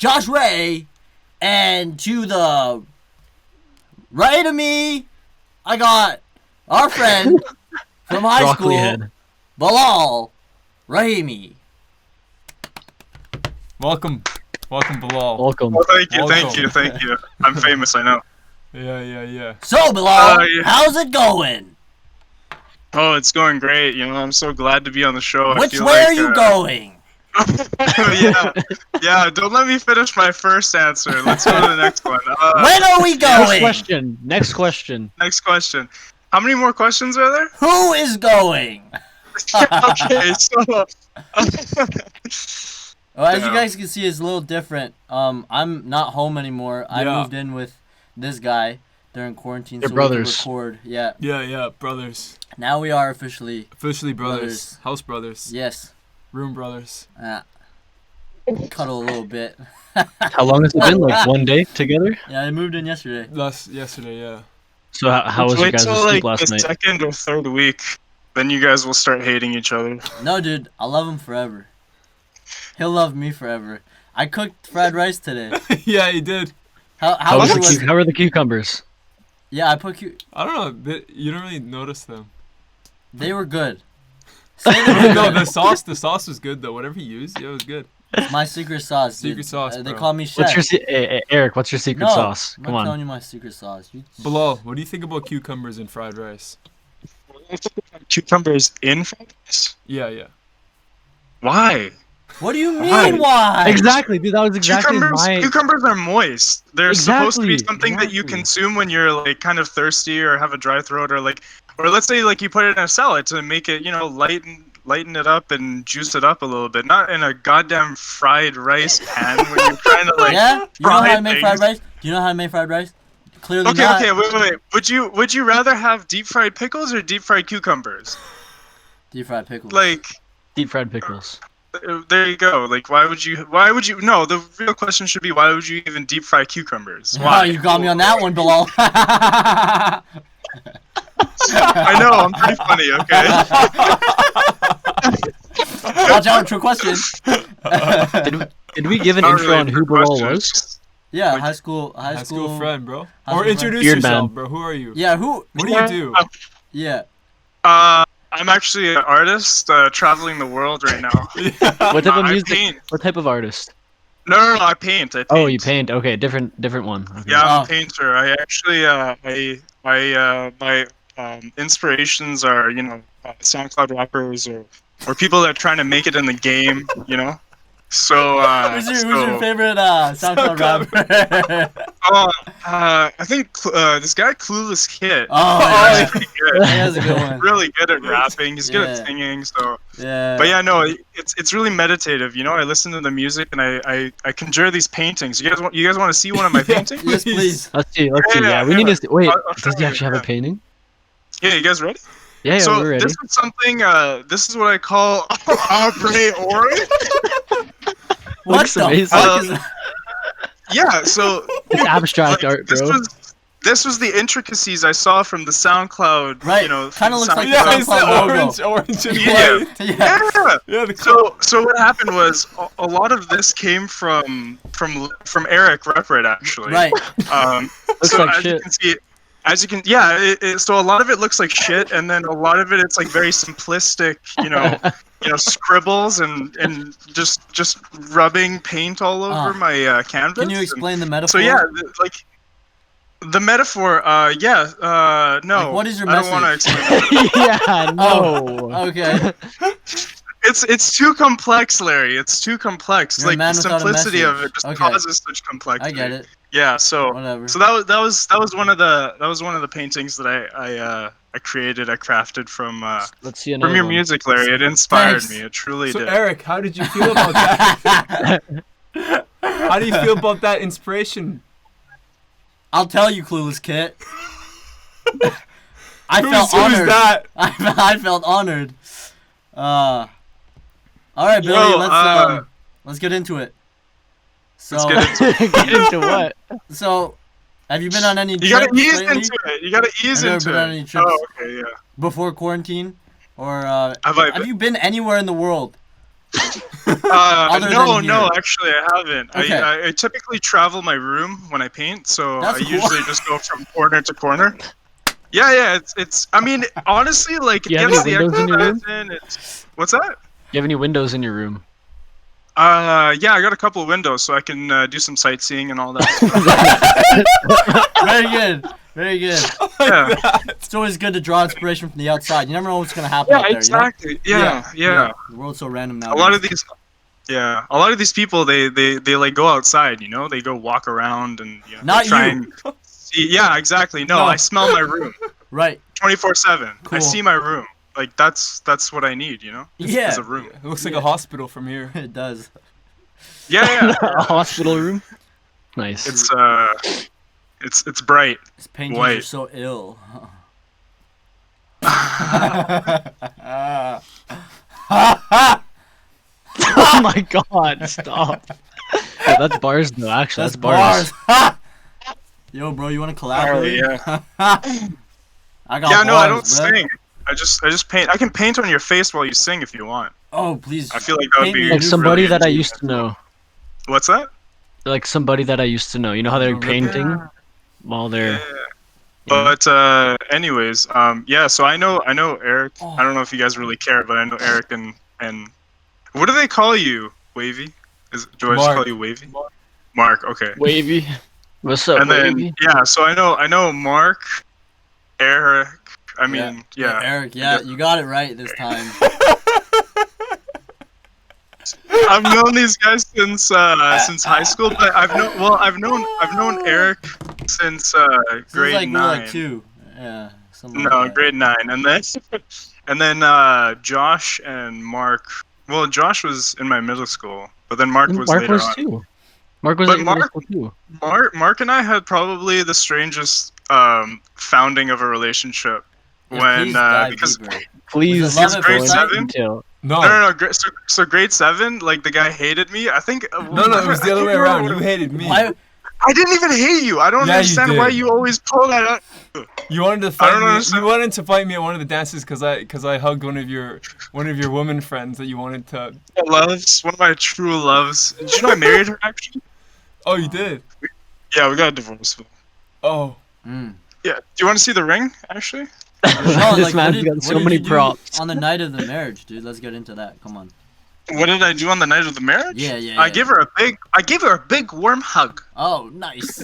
Josh Ray, and to the right of me, I got our friend from high Broccoli school, head. Bilal Rahimi. Welcome, Bilal. Welcome. Oh, thank Welcome. you. I'm famous, I know. Yeah. So, Bilal, Yeah. how's it going? Oh, it's going great. You know, I'm so glad to be on the show. Which way are you going? yeah. Don't let me finish my first answer. Let's go to the next one. When are we going? Next question. Next question. How many more questions are there? Who is going? Okay, so. Well, as you Damn. guys can see, it's a little different. I'm not home anymore. I Yeah. moved in with this guy during quarantine, They're so brothers. we could record. Yeah. Yeah, brothers. Now we are officially. Officially brothers. Brothers. House brothers. Yes. Room brothers. Cuddle a little bit. How long has it been? Like 1 day together? Yeah, I moved in yesterday. Yesterday, yeah. So how was your Wait guys' till sleep like last the night? second or third week. Then you guys will start hating each other. No, dude, I love him forever. He'll love me forever. I cooked fried rice today. Yeah, he did. How was it? How are the cucumbers? Yeah, I put I don't know. You don't really notice them. They were good. No, the sauce was good though. Whatever he used, yeah, it was good. My secret sauce. Dude. Secret sauce, They bro. call me chef. What's your Eric? What's your secret No, sauce? I'm Come not telling on. you my secret sauce. You... Bilal, what do you think about cucumbers and fried rice? Cucumbers in fried rice? Yeah. Why? What do you mean? Why? Why? Exactly, dude. That was exactly Cucumbers are moist. They're supposed to be Exactly, something that you exactly. consume when you're like kind of thirsty or have a dry throat, or let's say like you put it in a salad to make it, you know, lighten it up and juice it up a little bit. Not in a goddamn fried rice pan when you're trying to like. Yeah? You know how to fry make fried things. rice? Do you know how to make fried rice? Clearly Okay, not. wait. Would you rather have deep fried pickles or deep fried cucumbers? Deep fried pickles. Like, deep fried pickles. there you go. Like, why would you? No, the real question should be, why would you even deep fry cucumbers? Wow, Why? you got me on that one, Bilal. I know, I'm pretty funny. Okay. Watch out, true question. Did we give an Not intro really on a who good Bilal question, was? just- Yeah, Like, high school High school friend, bro. High Or school introduce Beard yourself, man. bro. Who are you? Yeah, who? What do you do? Yeah. I'm actually an artist traveling the world right now. What type of I music? paint. What type of artist? No, I paint. Oh, you paint. Okay, different one. Okay. Yeah, I'm Oh. a painter. I actually, my inspirations are, you know, SoundCloud rappers or people that are trying to make it in the game, you know. So, Who's your favorite SoundCloud rapper? I think this guy Clueless Kid. Oh, He's pretty good. He has a good one. Really good at rapping. He's good Yeah. at singing. So, Yeah. but yeah, no, it's really meditative. You know, I listen to the music and I conjure these paintings. You guys want to see one of my paintings? Yes, please. Let's see. Yeah, We need to see. Wait, I'll does show he you, actually have a yeah. painting? Yeah, you guys ready? Yeah, So we're ready. this is something. This is what I call ombre ori. What Looks the amazing. fuck is that? Yeah, so It's abstract art, bro. This was the intricacies I saw from the SoundCloud. Right, You know, kinda from looks like the Yeah, it's the SoundCloud logo. orange and Yeah. white. Yeah. Yeah. Yeah, the So what happened was a lot of this came from Eric Ruppert actually. Right. Looks so like as shit. you can see, so a lot of it looks like shit, and then a lot of it's like very simplistic, you know, scribbles and just rubbing paint all over my canvas. Can you explain the So metaphor? yeah, like the metaphor. No. Like, what is your I don't want to message? explain that. Yeah, no. Okay. It's too complex, Larry. It's too complex. You're a Like man the without a simplicity of message. it just Okay. causes such complexity. I get it. Yeah. So Whatever. so that was one of the paintings that I created. I crafted from Let's see another from your one. music, Larry. It inspired Thanks. me. It truly So did. Eric, how did you feel about that? How do you feel about that inspiration? I'll tell you, Clueless Kit. I Who's felt honored. that? I felt honored. All right, Billy. Yo, Let's get into it. So, Let's get into it. Get into what? so, have you been on any You trips gotta ease lately into it. You gotta ease Have you ever into been on it. any trips? Oh, okay, yeah. before quarantine, or Have I have you been anywhere in the world? Other No, than no, here. actually, I haven't. Okay. I typically travel my room when I paint, so That's I cool. usually just go from corner to corner. Yeah, it's. I mean, honestly, like Do you it have gets any the windows in your room? exercise in. It's what's that? Do you have any windows in your room? Yeah, I got a couple of windows, so I can do some sightseeing and all that. Very good. Very good. Yeah, It's always good to draw inspiration from the outside. You never know what's gonna happen yeah, out there. exactly. You know? Yeah. The world's so random A nowadays. lot of these people, they like go outside. You know, they go walk around and Not they try you. and see. Yeah, exactly. No, No. I smell my room Right. 24/7. I Cool. see my room. Like that's what I need. You know, Yeah. as a room. It looks like a hospital from here. It does. Yeah. A hospital room. Nice. It's bright. These paintings are White. so ill. Oh my god! Stop. Yeah, that's bars though. Actually, that's bars. bars. Yo, bro, you wanna collab? Oh, with me? yeah. I got Yeah, no, I don't bars, bro. sing. I just paint. I can paint on your face while you sing if you want. Oh, please. I feel like that would Paint me be a Like new somebody really that I intimate. used to know. What's that? Like somebody that I used to know. You know how they're Oh, really? painting while they're. Yeah. But anyways, yeah. So I know Eric. Oh. I don't know if you guys really care, but I know Eric and what do they call you? Wavy? Do I just Mark. call you Wavy? Mark. Okay. Wavy. What's up, And then Wavy? yeah. So I know Mark, Eric. I mean yeah. Eric, yeah, you got it right this time. I've known these guys since high school, but I've known Eric since This is grade like we're 9. like 2. Yeah. Something No, like that. grade 9, and then Josh and Mark. Well, Josh was in my middle school, but then Mark was Mark later was on. too. Mark was But at your middle Mark- school too. Mark and I had probably the strangest founding of a relationship Yeah, when please dive because deeper. Please Was it love go at grade first into sight? seven? detail. No. no. So grade 7, like the guy hated me. I think No, it was the other way around. You hated me. Why? I didn't even hate you. I don't Yeah, you understand why did. you always pull that up. You wanted to I fight don't me. understand. You wanted to fight me at one of the dances because I hugged one of your woman friends that you wanted to. Loves, one of my true loves. Did you know I married her actually? Oh, you did. Yeah, we got a divorce. Oh. Mm. Yeah. Do you want to see the ring actually? No, This like, man's what got did so you many do props. on the night of the marriage, dude. Let's get into that. Come on. What did I do on the night of the marriage? Yeah. I gave her a big warm hug. Oh, nice.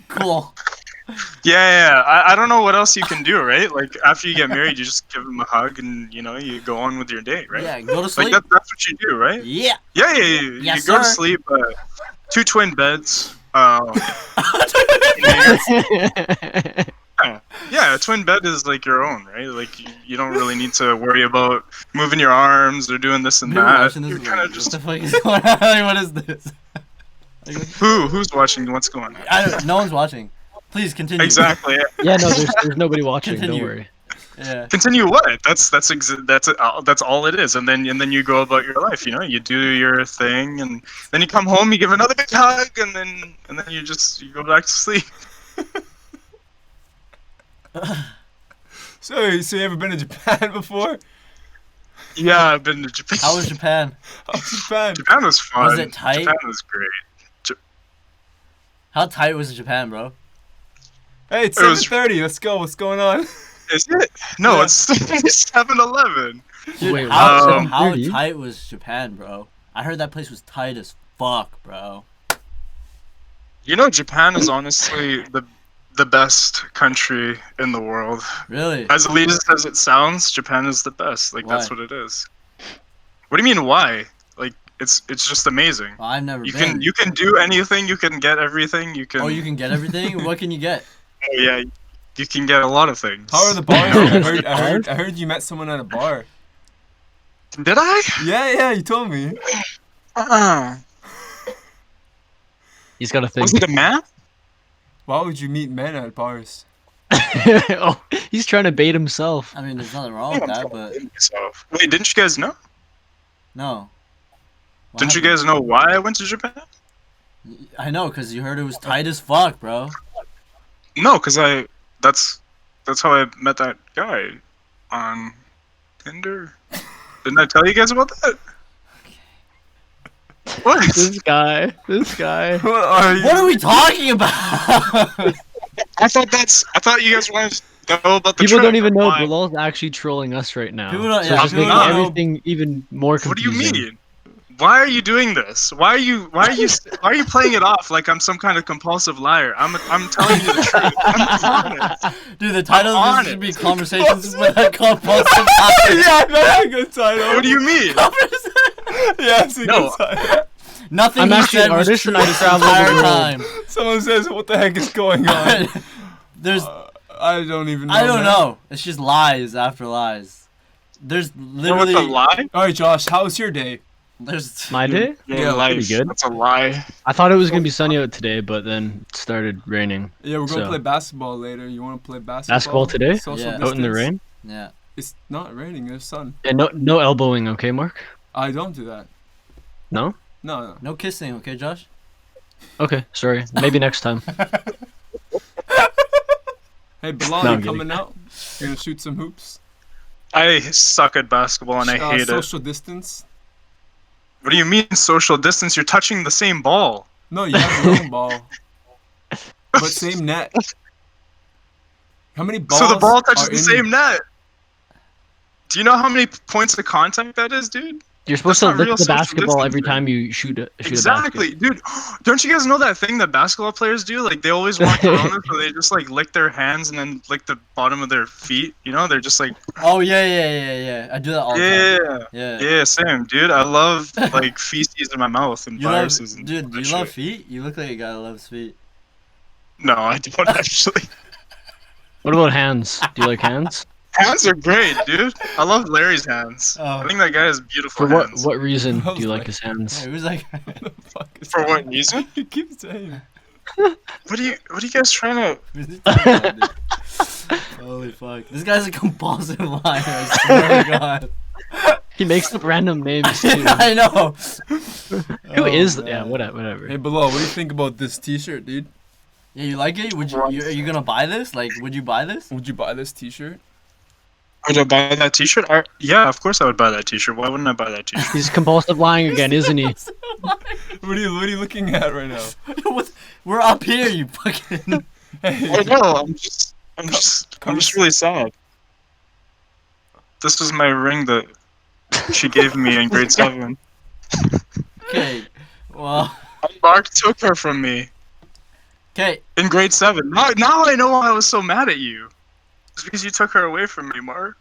Cool. Yeah. I don't know what else you can do, right? Like after you get married, you just give them a hug and you go on with your day, right? Yeah, go to Like sleep. that's what you do, right? Yeah. Yeah. Yes, you go to sir. sleep. 2 twin beds. Yeah, a twin bed is like your own, right? Like you don't really need to worry about moving your arms or doing this and People that. watching this You're is kind like, of just what the fuck is going on? Like, what is this? who's watching? What's going on? No one's watching. Please continue. Exactly. Yeah, no, there's nobody watching. Continue. Don't worry. Yeah. Continue what? That's all it is, and then you go about your life. You do your thing, and then you come home, you give another big hug, and then you go back to sleep. So you ever been to Japan before? Yeah, I've been to Japan. How was Japan? Oh, Japan. Japan was fun. Was it tight? Japan was great. How tight was Japan, bro? Hey, it's It was- 7:30. Let's go. What's going on? Is it? No, Yeah. it's 7-Eleven. Dude, Wait, how what? 7:30? tight was Japan, bro? I heard that place was tight as fuck, bro. Japan is honestly the best country in the world. Really? As elitist as it sounds, Japan is the best. Like that's Why? what it is. What do you mean why? Like it's just amazing. Well, I've never You been. can do anything. You can get everything. You can. Oh, you can get everything? What can you get? Oh, yeah, you can get a lot of things. How are the bars? I heard you met someone at a bar. Did I? Yeah, you told me. He's got to think. Was it a man? Why would you meet men at bars? Oh, he's trying to bait himself. I mean, there's nothing wrong with that, but Wait, didn't you guys know? no. What Didn't you happened? guys know why I went to Japan? I know, because you heard it was tight as fuck, bro. No, because that's how I met that guy on Tinder. Didn't I tell you guys about that? What? This guy. What are you? What are we talking about? I thought you guys wanted to know about the People trip. don't even know Why? Bilal's actually trolling us right now. People don't- so yeah, it's just people making don't know. everything even more What do you confusing. mean? Why are you doing this? Why are you playing it off like I'm some kind of compulsive liar? I'm telling you the truth. I'm honest. Dude, the title I'm of this should be honest. Conversations with a Compulsive Yeah, that's a good title. What do you mean? Yeah, it's a No. good title. Nothing I'm he actually said an was artist true and I this travel the entire world. time. Someone says, "What the heck is going on?" There's, I don't even know. I don't man. know. It's just lies after lies. There's What, what's literally, a lie? All right, Josh, how's your day? there's. My day? Yeah, pretty good. That's a lie. I thought it was gonna be sunny out today, but then it started raining. Yeah, we're gonna So- play basketball later. You want to play basketball? Basketball today? Social Yeah. distance? Out in the rain? Yeah. It's not raining. There's sun. Yeah, no elbowing, okay, Mark? I don't do that. No? No. No kissing, okay, Josh? Okay, sorry. Maybe next time. Hey, Bilal, No, you I'm kidding. coming out? You gonna shoot some hoops? I suck at basketball and I hate it. Social distance? What do you mean social distance? You're touching the same ball. No, you have your own ball, but same net. How many balls? So the ball touches are the in- same net. Do you know how many points of contact that is, dude? You're supposed That's to not real lick the social basketball every distancing. time you shoot a basket. Exactly, dude. Don't you guys know that thing that basketball players do? Like they always want corona, so they just like lick their hands and then lick the bottom of their feet. You know, they're just like, Oh, yeah. I do that all the time. yeah, Yeah. yeah, same, dude. I love like feces in my mouth and You love, viruses. And dude, that you love shit. feet? You look like a guy that loves feet. No, I don't actually. What about hands? Do you like hands? Hands are great, dude. I love Larry's hands. Oh. I think that guy has beautiful For what hands. what reason I do you was like like- his hands? Yeah, it was like, What the fuck is For that? what reason? You keep saying. What are you guys trying to? what are you talking about, dude? Holy fuck. This guy's a compulsive liar, I swear to God. He makes up random names too. I know. Who is? man. Yeah, whatever. Hey, Bilal, what do you think about this T-shirt, dude? Yeah, you like it? Would you? Are you gonna buy this? Like, would you buy this? Would you buy this T-shirt? Would I buy that T-shirt? Yeah, of course I would buy that T-shirt. Why wouldn't I buy that T-shirt? He's compulsive lying again, isn't he? What are you looking at right now? We're up here, you fucking. Hey, I know. I'm just really sad. This was my ring that she gave me in grade 7. Okay. Well. Mark took her from me Okay. in grade 7. Now I know why I was so mad at you. It's because you took her away from me, Mark.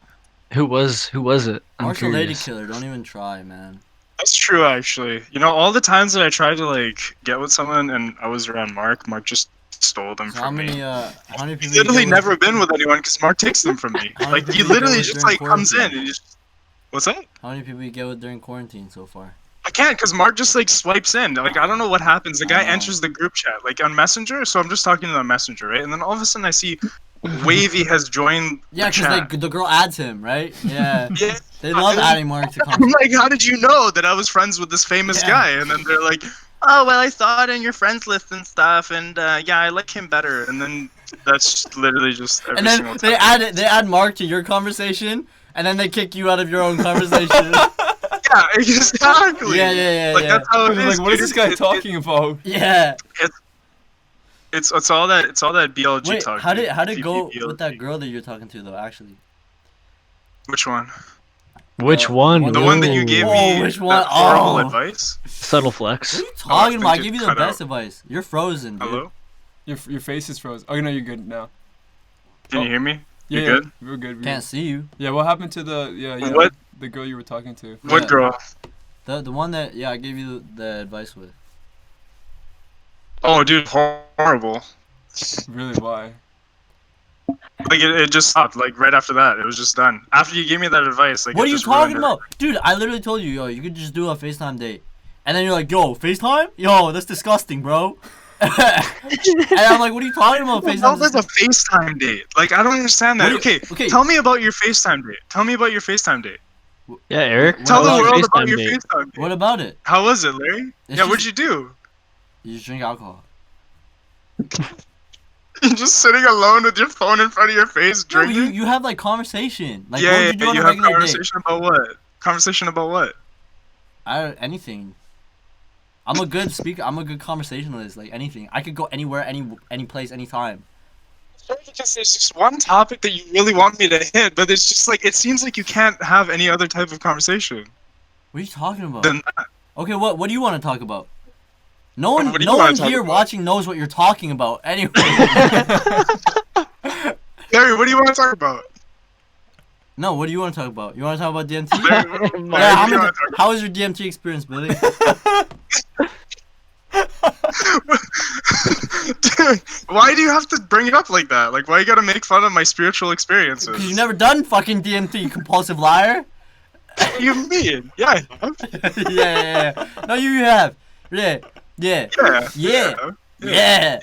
Who was it? I'm Mark's a lady curious. killer. Don't even try, man. That's true, actually. You know, all the times that I tried to like get with someone and I was around Mark just stole them So how from many? me. How many people? He's you literally get with- never been with anyone because Mark takes them from me. How many Like he people you get literally with just during like comes in quarantine? and just. What's that? How many people you get with during quarantine so far? I can't because Mark just like swipes in. Like I don't know what happens. The guy Oh. enters the group chat like on Messenger, so I'm just talking to the Messenger, right? And then all of a sudden I see Wavy has joined Yeah, the chat. because the girl adds him, right? Yeah. Yeah. They love adding Mark to I'm conversations. like, how did you know that I was friends with this famous Yeah. guy? And then they're like, oh well, I saw it in your friends list and stuff, and yeah, I like him better. And then that's literally just every And then single they time. they add Mark to your conversation, and then they kick you out of your own conversation. Yeah, exactly. Yeah. Like that's how it They're is. like, what is dude. this guy It- talking about? Yeah. It's all that BLG Wait, talk. how dude. did it go BLG. with that girl that you're talking to though? Actually. Which one? Which Uh, one? The one that you Ooh. gave Oh, me which one? that horrible Oh. advice. Subtle What flex. are you talking about? I think gave it you the cut best out. advice. You're frozen, dude. Hello? Your face is frozen. Oh, no, you're good now. Can Oh. you hear me? Yeah, You good? We're good. Can't see you. Yeah, what happened to the What? the girl you were talking to? What Yeah. girl? The one that I gave you the advice with. Oh, dude, horrible. Really, why? Like it just stopped. Like right after that, it was just done. After you gave me that advice, like What it are you just talking ruined about? Dude, I literally told you, yo, you could just do a FaceTime date. And then you're like, yo, FaceTime? Yo, that's disgusting, bro. and I'm like, what are you talking about, It. FaceTime? How was a FaceTime date? Like I don't understand that. What do you- Okay, okay. tell me about your FaceTime date. Tell me about your FaceTime date. Yeah, Eric. What Tell how the was about your world about FaceTime your date? FaceTime date. What about it? How was it, Larry? It's Yeah, what'd just- you do? You just drink alcohol. You're just sitting alone with your phone in front of your face, No, drinking. you have like conversation. Like, yeah, what would you do on a have regular date? conversation about what? Conversation about what? Anything. I'm a good speaker. I'm a good conversationalist. Like anything, I could go anywhere, any place, anytime. Because there's just one topic that you really want me to hit, but it's just like it seems like you can't have any other type of conversation. What are you talking about? Then Okay, what do you want to talk about? No one, What do you no wanna one talk here about? watching knows what you're talking about. Anyway, Larry, what do you want to talk about? no, what do you want to talk about? You want to talk about DMT? Larry, what do Yeah, you want to talk how was your DMT experience, Billy? Dude, why do you have to bring it up like that? Like, why you gotta make fun of my spiritual experiences? Because you've never done fucking DMT, you compulsive liar. What do you mean? Yeah, I have. Yeah. No, you have. Yeah. Yeah. Yeah. Yeah.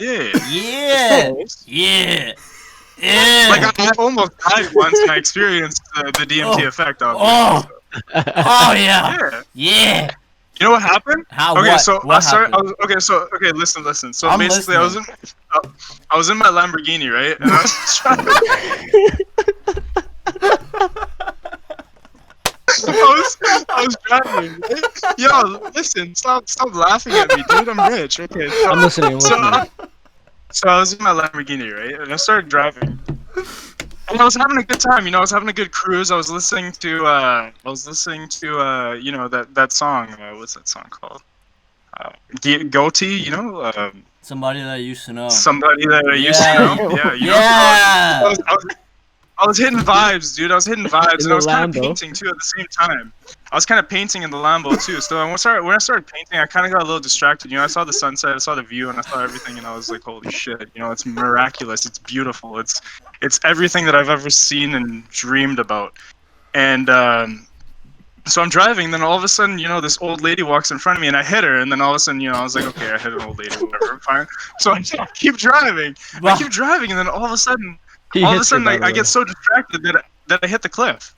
Yeah. Yeah. Like, I almost died once and I experienced the DMT effect of it. Oh. Oh yeah. Yeah. Yeah. You know what happened? How? Okay, What? so What I started. happened? Okay, listen. So I'm basically, listening. I was in my Lamborghini, right? And I was trying I was driving. Right? Yo, listen, stop laughing at me, dude. I'm rich. Okay, I'm listening. I'm listening. So I was in my Lamborghini, right? And I started driving. And I was having a good time, I was having a good cruise. I was listening to you know, that song. What's that song called? Goatee, Somebody that I used to know. somebody that I used to Yeah. know. Yeah, Yeah. I was hitting vibes, dude. I was hitting vibes, In and the I was kind of Lambo. painting too at the same time. I was kind of painting in the Lambo too. So when I started painting, I kind of got a little distracted. I saw the sunset, I saw the view, and I saw everything, and I was like, "Holy shit! It's miraculous. It's beautiful. It's everything that I've ever seen and dreamed about." And so I'm driving, then all of a sudden, this old lady walks in front of me, and I hit her, and then all of a sudden, I was like, "Okay, I hit an old lady, whatever, fine." So I keep driving, Wow. and then all of a sudden. He All of a hits her, sudden, by the I way. get so distracted that I hit the cliff,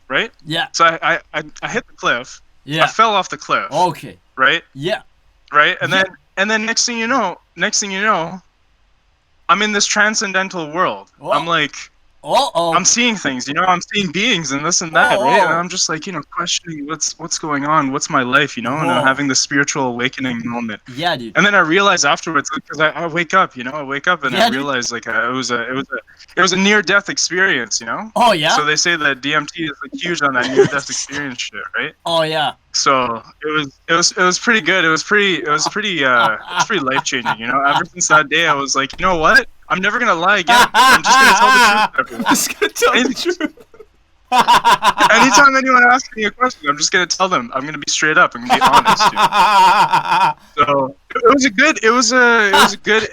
right? Yeah. So I hit the cliff. I Yeah. fell off the cliff, Okay. right? Yeah. Right, and then next thing you know, I'm in this transcendental world. Oh. I'm like, Oh. I'm seeing things, I'm seeing beings and this and that, right? And Oh. I'm just like, questioning what's going on, what's my life, and Oh. I'm having this spiritual awakening moment. Yeah, dude. And then I realized afterwards, because I wake up, and Yeah, I dude. realized like it was a near-death experience, Oh yeah. So they say that DMT is like huge on that near-death experience shit, right? Oh yeah. So it was pretty good. It was pretty life-changing, Ever since that day, I was like, you know what? I'm never gonna lie again. I'm just gonna tell the truth to everyone. Just gonna tell the truth. Anytime anyone asks me a question, I'm just gonna tell them. I'm gonna be straight up. I'm gonna be honest, dude. So it was a good,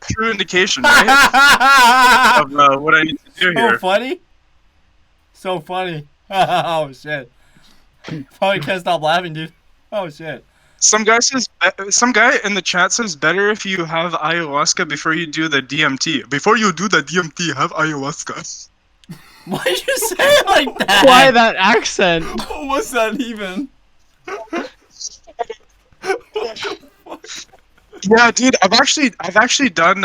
true indication, right, of what I need to do So here. funny. So funny. Oh shit. Probably can't stop laughing, dude. Oh shit. Some guy in the chat says better if you have ayahuasca before you do the DMT. Before you do the DMT, have ayahuasca. Why did you say it like that? Why that accent? What was that even? Yeah, dude, I've actually done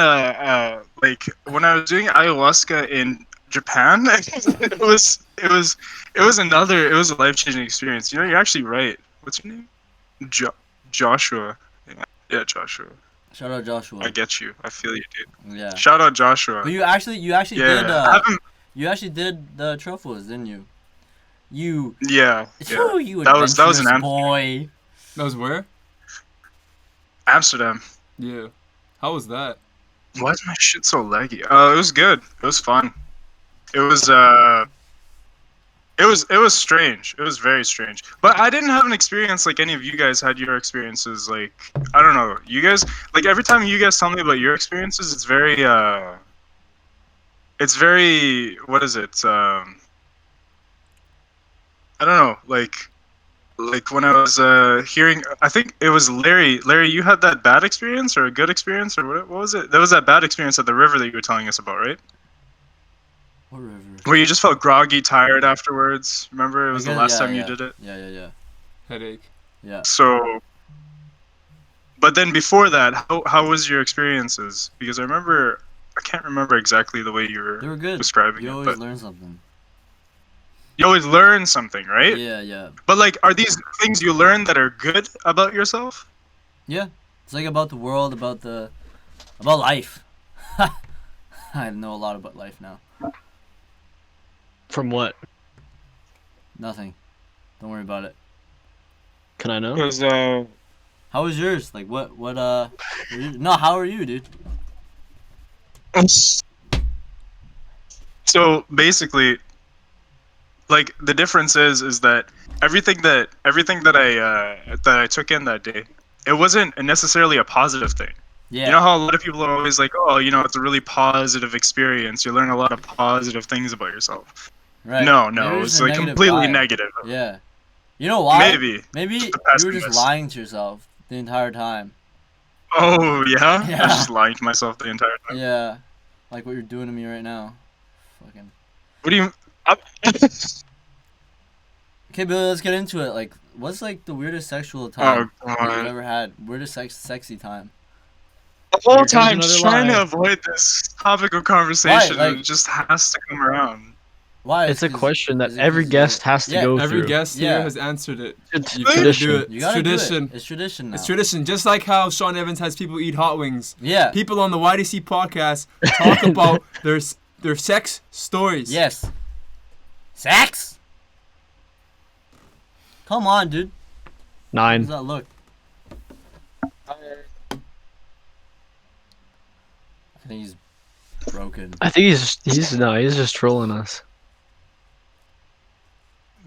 like when I was doing ayahuasca in Japan, it was a life-changing experience. You're actually right. What's your name? Joshua. Yeah, Joshua. Shout out Joshua. I get you. I feel you, dude. Yeah. Shout out Joshua. But you actually Yeah, did I haven't- you actually did the truffles, didn't you? You yeah. Ooh, you That was in adventurous Amsterdam. boy. That was where? Amsterdam. Yeah. How was that? Why is my shit so laggy? It was good. It was fun. It was it was strange. It was very strange. But I didn't have an experience like any of you guys had your experiences. Like, I don't know. You guys, like, every time you guys tell me about your experiences, it's very what is it? I don't know. Like when I was hearing, I think it was Larry. Larry, you had that bad experience or a good experience or what was it? That was that bad experience at the river that you were telling us about, right? What river? Where you just felt groggy, tired afterwards. Remember, it was the last Yeah, time yeah. you did it. Yeah. Headache. Yeah. So, but then before that, how was your experiences? Because I can't remember exactly the way you They were were good. describing You it, always but learn something. you always learn something, right? Yeah. But like, are these things you learn that are good about yourself? Yeah, it's like about the world, about life. I know a lot about life now. From what? Nothing. Don't worry about it. Can I know? Because How was yours? Like no, how are you, dude? so basically, like the difference is that everything that I took in that day, it wasn't necessarily a positive thing. Yeah. You know how a lot of people are always like, oh, it's a really positive experience. You learn a lot of positive things about yourself. Right. No, Maybe no, it's it's a like negative completely vibe. negative. Yeah. You know why? Maybe. Maybe The you were just pessimist. lying to yourself the entire time. Oh yeah? I Yeah. was just lying to myself the entire time. Yeah. Like what you're doing to me right now. Fucking. What do you? I, Okay, Billy, let's get into it. Like, what's like the weirdest sexual time oh that you've god. ever had? Weirdest sexy time. The whole Here comes time another trying lie. to avoid this topic of conversation, Like- it just has to come around. Why? It's a 'cause- question that is it every 'cause guest has to yeah, go Every through. guest Yeah. here has answered it. It's You gotta tradition. do it. You It's gotta tradition. do it. It's tradition now. It's tradition. Just like how Sean Evans has people eat hot wings. Yeah. People on the YDC podcast talk about their sex stories. Yes. Sex. Come on, dude. How's 9. that look? I think he's broken. I think he's just trolling us.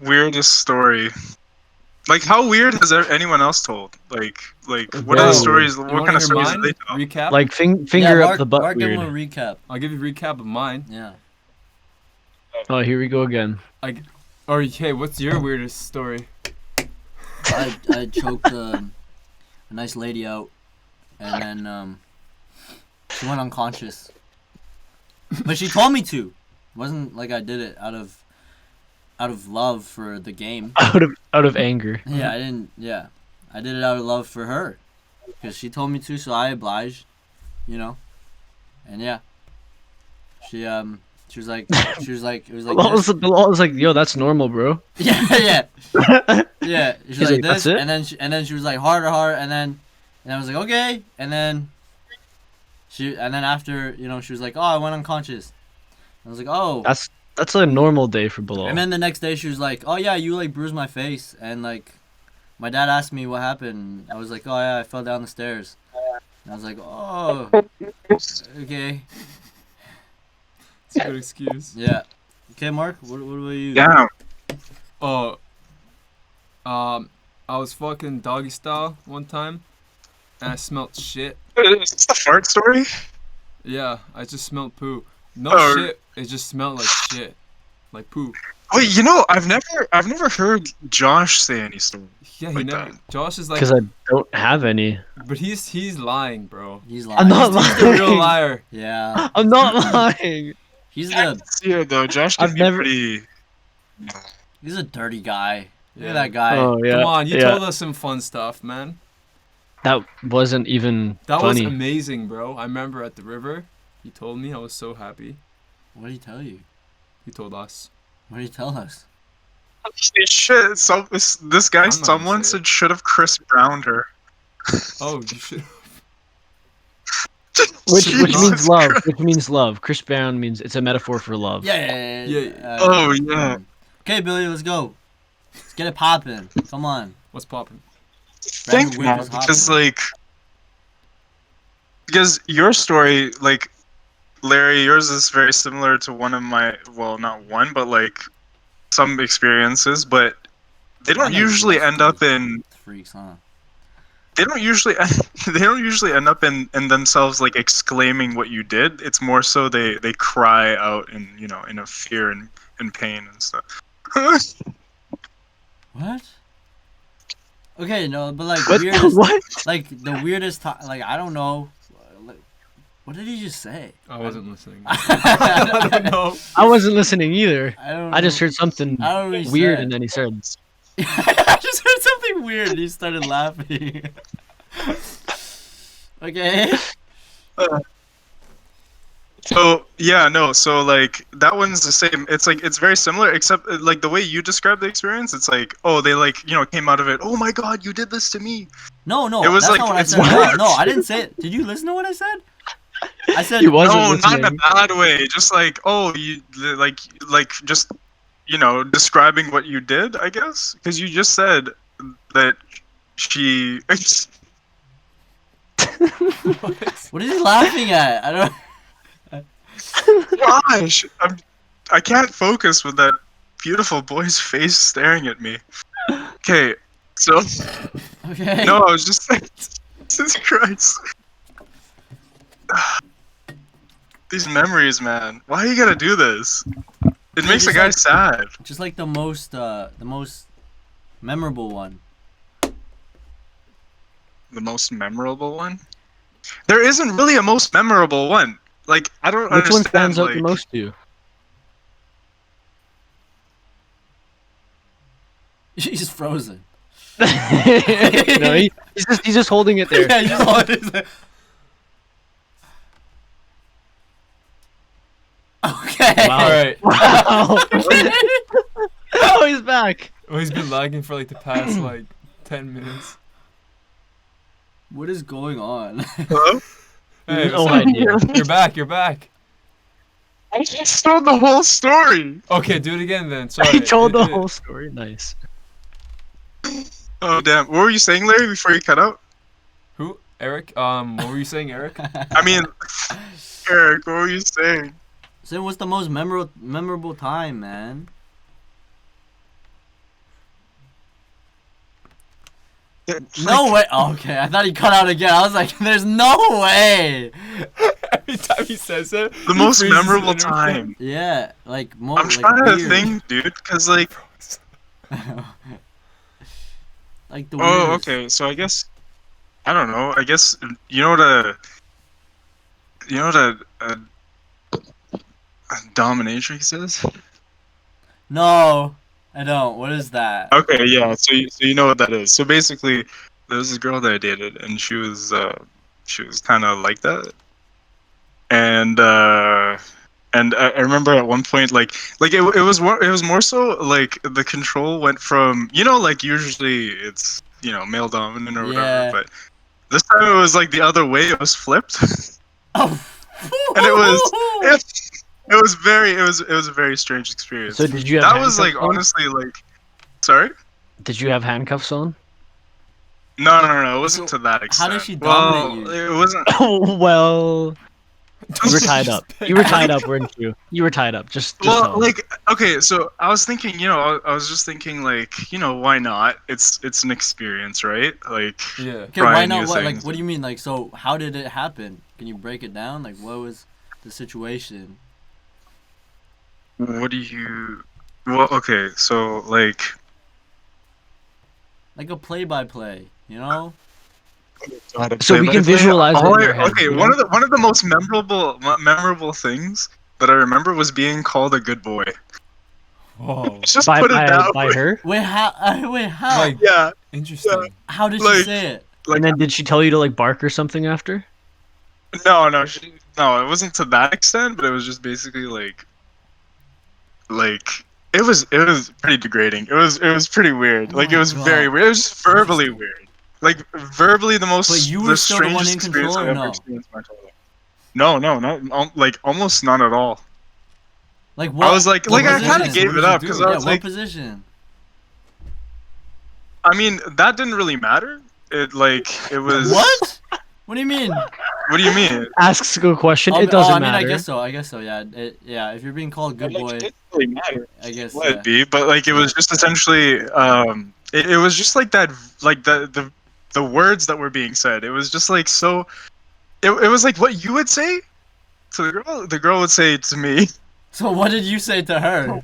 Weirdest story. Like, how weird has anyone else told? Like what Very are the weird. stories? You What wanna kind of hear stories mine? do they tell? Recap. Like finger Yeah, up the butt Mark, give weird. him a recap. I'll give you a recap of mine. Yeah. Oh, here we go again. Or hey, what's your weirdest story? I choked a nice lady out, and then she went unconscious. But she told me to. It wasn't like I did it out of love for the game. Out of anger. Yeah, I didn't. Yeah, I did it out of love for her, because she told me to, so I obliged. You know, and yeah, she was like, it was like Bilal was like, yo, that's normal, bro. yeah. Yeah, she was He's like like, this, "That's it?" and then she was like harder, and I was like, okay, and then after, she was like, oh, I went unconscious. I was like, oh, That's a normal day for Bilal. and then the next day she was like, oh yeah, you like bruised my face, and like my dad asked me what happened. I was like, oh yeah, I fell down the stairs. And I was like, oh, okay, It's a good excuse. yeah, okay, Mark, what about you? Damn. Oh, I was fucking doggy style one time, and I smelt shit. Is this the fart story? Yeah, I just smelled poo. No Oh. shit. It just smelled like shit, like poo. Wait, I've never heard Josh say any story. Yeah, he Like never. that. Josh is like, Because I don't have any. but he's lying, bro. He's lying. I'm not He's the real lying. liar. Yeah, I'm not lying. he's I the can see it though. Josh can I've be never- pretty. he's a dirty guy. Look Yeah. at that guy. Oh yeah. Come on, you yeah. told us some fun stuff, man. That wasn't even That was funny. amazing, bro. I remember at the river, you told me. I was so happy. What did he tell you? He told us. What did he tell us? Shit, this guy, I'm not gonna someone say said should have Chris Browned her. Oh, you should. which Jesus means love. Christ. Which means love. Chris Brown means it's a metaphor for love. Yeah. Yeah. Oh, yeah. Okay, Billy, let's go. Let's get it popping. Come on. What's popping? Think Whip now, is hot, because man. because your story, like Larry, yours is very similar to one of my, well, not one, but like some experiences, but they I don't know you usually love end up in. Freaks, huh? They don't usually end up in themselves like exclaiming what you did. It's more so they cry out in in a fear and pain and stuff. What? Okay, no, but like What? weirdest, What? like the weirdest time, like I don't know, like, what did he just say? I wasn't listening. I I don't know. I wasn't listening either. don't. I just know. heard something I don't know what he weird, said. and then he said, I just heard something weird, and he started laughing. Okay. So yeah, no. So like that one's the same. It's like it's very similar, except like the way you describe the experience. It's like, oh, they like came out of it. Oh my God, you did this to me. No, It was that's like- not what I it's- said at all. No, I didn't say it. Did you listen to what I said? I said He wasn't No, not in a listening. bad way. Just like, oh, you like just describing what you did, I guess, because you just said that she. What is he laughing at? I don't. Gosh, I can't focus with that beautiful boy's face staring at me. Okay, so Okay. no, I was just saying, Jesus Christ. These memories, man. Why you gotta do this? It makes a just guy like- sad. Just like the most memorable one. The most memorable one? There isn't really a most memorable one. Like, I don't Which one understand. stands out like, the most to you? He's frozen. No, he's just holding it there. Yeah, you know what it is. Okay. Wow. All right. Wow. Oh, he's back. Well, he's been lagging for like the past like 10 minutes. What is going on? Hello? Hey, No what's up? idea. You're back. You're back. I just told the whole story. Okay, do it again then. Sorry. He told the It- whole story. Nice. Oh damn! What were you saying, Larry? Before you cut out? Who? Eric? What were you saying, Eric? I mean, Eric, what were you saying? So what's the most memorable time, man? No way. Oh, okay, I thought he cut out again. I was like, "There's no way." Every time he says it, The he most freezes memorable and everything. time. Yeah, like I'm like trying to weird. think, dude, because like, Like the oh, weirdest. okay, so I guess, I don't know. I guess you know what a dominatrix is? No, I don't. What is that? Okay, yeah. So you know what that is. So basically, there was this girl that I dated, and she was kind of like that, and I remember at one point like it was more so like the control went from like usually it's male dominant or whatever, Yeah. but this time it was like the other way. It was flipped, Oh. and it was a very strange experience. So did you have That was like handcuffs on? honestly like, sorry. Did you have handcuffs on? No, it wasn't So, to that how extent. did she dominate well, you? It wasn't. Oh well. You were tied up. Just- You were tied up, weren't you? You were tied up. Just Well, tell 'em. like, okay, so I was thinking, I was just thinking, like, why not? It's an experience, right? Like, Yeah. Okay, why Trying not? new What? things. Like, what do you mean? Like, so how did it happen? Can you break it down? Like, what was the situation? what do you? Well, okay, so like, Like a play-by-play, you know? So we can visualize it in our head, Okay, you one know? of the most memorable things that I remember was being called a good boy. Whoa. Just by put it down. by her. Wait, how? Wait, how? Like, Yeah, interesting. How did like- she say it? like And then did she tell you to like bark or something after? no, it wasn't to that extent, but it was just basically like it was pretty degrading. It was pretty weird. Oh like my it was God. very weird. It was just verbally Interesting. weird. Like verbally the most. But you were still the one strangest in experience control, or I've ever no? experienced in my entire life. No, like almost none at all. Like what? I was like what I kind of position? gave What it did you up do? because Yeah, I was what like, position? I mean, that didn't really matter. It was. What? What do you mean? What do you mean? Asks a good question. Oh, It doesn't I mean, matter. I guess so. Yeah. Yeah. If you're being called good boy, It didn't really matter. I guess. Let Yeah. it be, but like it was just essentially it was just like that, like the words that were being said, it was just like so it was like what you would say to the girl would say to me. So what did you say to her?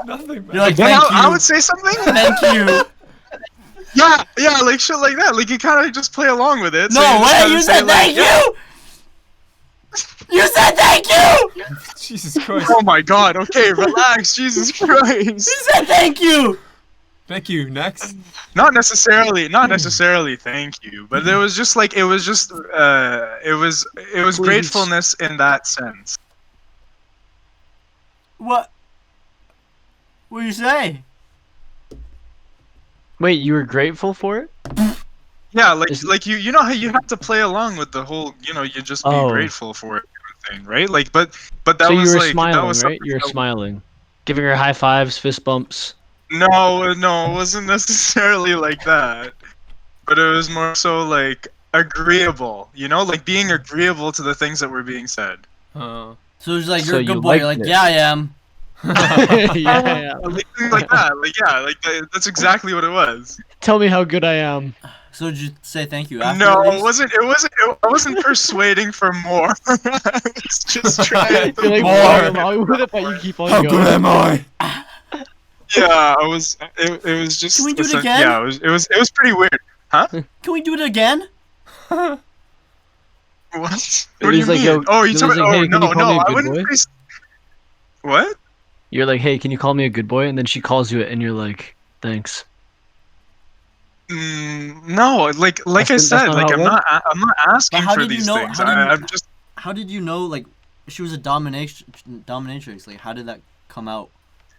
Nothing, man. You're like, Yeah, thank you. I would say something. Thank you. Yeah, like shit like that, like you kind of just play along with it. No so just way. kinda You say, said like, thank yeah. you. You said thank you. Jesus Christ. Oh my god, okay, relax. Jesus Christ. You said thank you. Thank you. Next. Not necessarily thank you, but it was just like it was Please. gratefulness in that sense. What? What you say? Wait, you were grateful for it? Yeah, like Is- like you know how you have to play along with the whole, you know, you just be Oh. grateful for it kind of thing, right? Like but that So you was were like that smiling, was right? something You were that- smiling, giving her high fives, fist bumps. No, no, it wasn't necessarily like that. But it was more so like agreeable, you know, like being agreeable to the things that were being said. Huh. So it's like, So you're a you good boy. You're liked like, it. yeah, I am. Yeah. Like things like that. Like yeah, like that's exactly what it was. Tell me how good I am. So did you say thank you after No, at it least? wasn't. I wasn't persuading for more. I was just trying to You're like More. walking along with it, but you keep on going. am I? Yeah, I was. It was just. Can we do it essen- again? Yeah, it was pretty weird. Huh? Can we do it again? What? It What do you was like, mean? yo, Oh, it you was talking? like, Oh hey, can you no, call no, me a I good wouldn't. boy? What? You're like, hey, can you call me a good boy? And then she calls you it, and you're like, thanks. No, like That's I not said, how like it went? I'm not asking how for did you these know- things. how did you- I'm just. How did you know, like, she was a dominatrix? Like, how did that come out?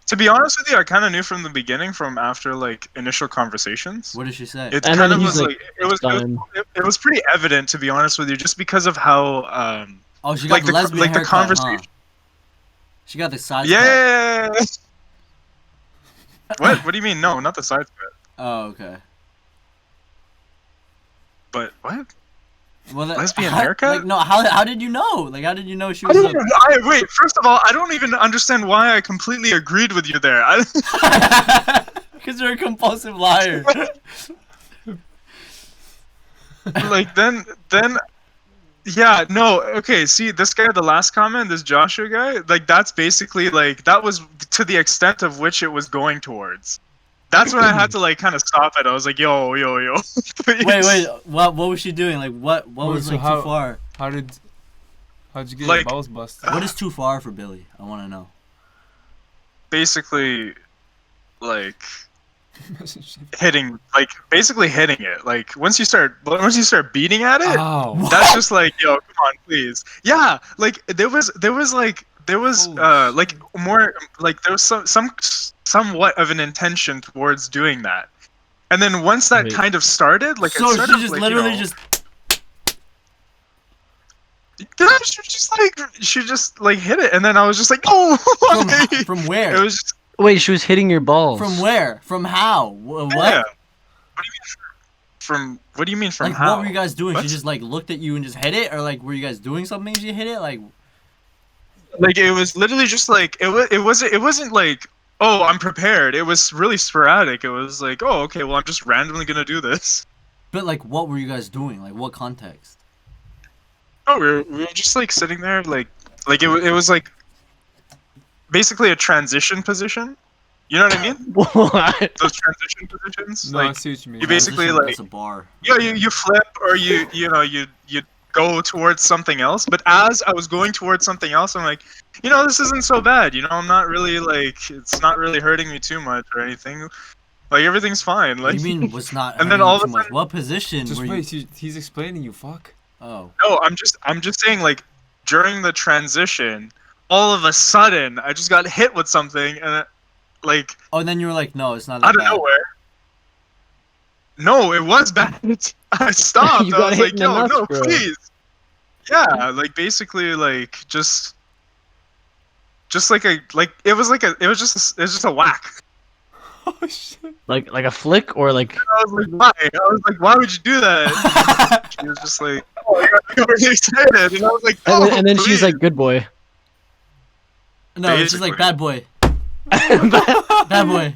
To be honest with you, I kind of knew from the beginning, from after like initial conversations. What did she say? It And kind then of he's was like, like it was done. it was pretty evident, to be honest with you, just because of how Oh, she got like the the lesbian like the haircut, conversation. huh? She got the sides Yeah, cut. yeah, yeah, yeah. What? What do you mean? No, not the side cut. Oh, okay. But what? Well, Lesbian haircut? Like, no, how did you know? Like, how did you know she I was don't even, wait. First of all, I don't even understand why I completely agreed with you there. Because you're a compulsive liar. Like then yeah, no, okay, see this guy, the last comment, this Joshua guy, like that's basically like that was to the extent of which it was going towards. That's when I had to like kind of stop it. I was like, yo, please. Wait, what was she doing? Like, what Wait, was so like how- too far? How'd you get Like- your balls busted? What is too far for Billy? I want to know. Basically like hitting, like basically hitting it. Like once you start beating at it, Ow. that's just like, yo, come on, please. Yeah, like there was Holy like more like there was somewhat of an intention towards doing that. And then once that Wait. kind of started, like So it sort she of, just like, literally you know, just. yeah, she just like hit it, and then I was just like, oh, From it where? was just Wait, she was hitting your balls. From where? From how? yeah. What? What do you mean from Like, how? what were you guys doing? What? She just like looked at you and just hit it, or like were you guys doing something? She hit it, like. Like it was literally just like it wasn't like, oh, I'm prepared. It was really sporadic. It was like, oh, okay, well, I'm just randomly gonna do this. But like, what were you guys doing? Like, what context? Oh, we were just like sitting there, like it was like basically a transition position. You know what I mean? What? Those transition positions. No, I Like see what you mean. you basically, Transition, like- that's a bar. you flip, or you know you go towards something else. But as I was going towards something else, I'm like, you know, this isn't so bad. You know, I'm not really like, it's not really hurting me too much or anything. Like everything's fine. What Like do you mean was not? And then hurting all you of too a much? sudden- What position Just were you? wait, he's explaining you, fuck. Oh. no, I'm just saying, like during the transition, all of a sudden I just got hit with something, and like Oh, and then you were like, no, it's not that out of bad. nowhere. No, it was bad. I stopped. You I got was hit like, in the yo, nuts, no, bro. please. Yeah, like basically, like just like it was just a whack. Oh shit. Like a flick or like? I was like, why? I was like, why would you do that? She was just like, oh, I got really excited, and I was like, And no, then, and then she's please. like, "Good boy." No, it's just like Basically. bad boy. Bad boy.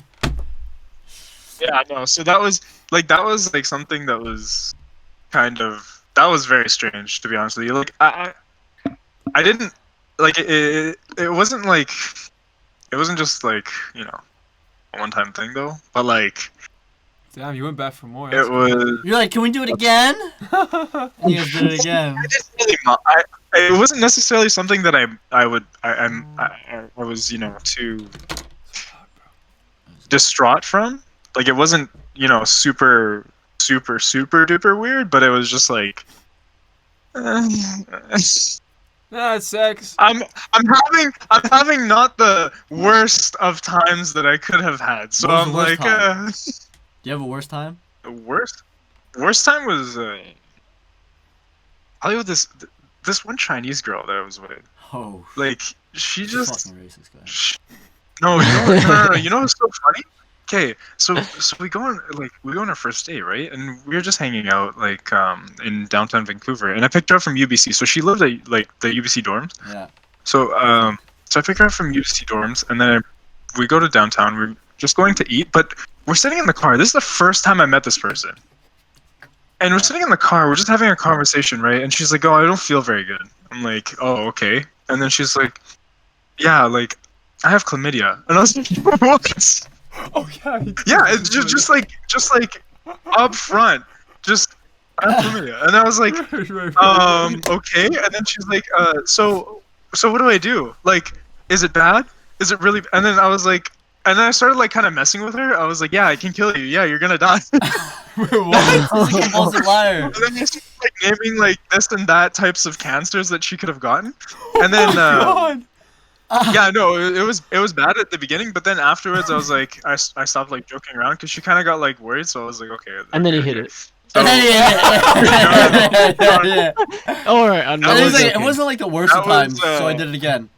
Yeah, no. So that was like something that was that was very strange, to be honest with you. Like I didn't like it wasn't like, it wasn't just like, you know, a one-time thing though, but like Damn, you went back for more. it was. You're like, can we do it again? And you guys did it again. I didn't really. It wasn't necessarily something that I was, you know, too distraught from. Like it wasn't, you know, super duper weird, but it was just like. Nah, it's sex. I'm having not the worst of times that I could have had. So What was I'm the worst like, time? Do you have a worse time? the worst. Worst time was probably with this one Chinese girl that I was with. Oh, Like she you're just fucking racist guy. no, you know what? No. You know what's so funny? Okay, so we go on our first date, right? And we were just hanging out in downtown Vancouver, and I picked her up from UBC. So she lived at like the UBC dorms. Yeah. So I picked her up from UBC dorms, and then we go to downtown. We're just going to eat, but we're sitting in the car. This is the first time I met this person, and we're Yeah. sitting in the car. We're just having a conversation, right? And she's like, "Oh, I don't feel very good." I'm like, "Oh, okay." And then she's like, "Yeah, like I have chlamydia," and I was like, "What?" Oh yeah. Yeah, it's just like up front, just I have chlamydia, and I was like, okay. And then she's like, so what do I do? Like, is it bad? Is it really? And then I was like, and then I started like kind of messing with her. I was like, yeah, I can kill you. Yeah, you're gonna die. Wait, what? He's a compulsive liar. And then she's like naming like this and that types of cancers that she could have gotten. And then God. yeah, no, it was bad at the beginning, but then afterwards I was like, I stopped like joking around because she kind of got like worried. So I was like, okay. And then okay, he hit okay. it. So, Yeah. All right, I'm And not he's like, joking. it wasn't like the worst of That was, times, so I did it again.